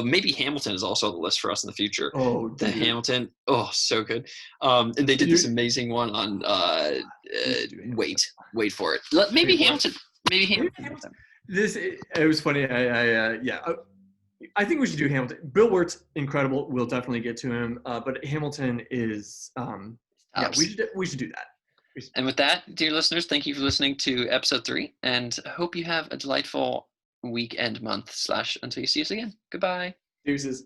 maybe Hamilton is also on the list for us in the future. Oh, the Hamilton. Oh, so good. And they did this amazing one on, wait for it. Maybe Hamilton. Maybe Hamilton. It was funny. I think we should do Hamilton. Bill Wirt's incredible. We'll definitely get to him. But Hamilton is, we should do that. And with that, dear listeners, thank you for listening to episode 3, and I hope you have a delightful weekend, month / until you see us again. Goodbye. Deuces.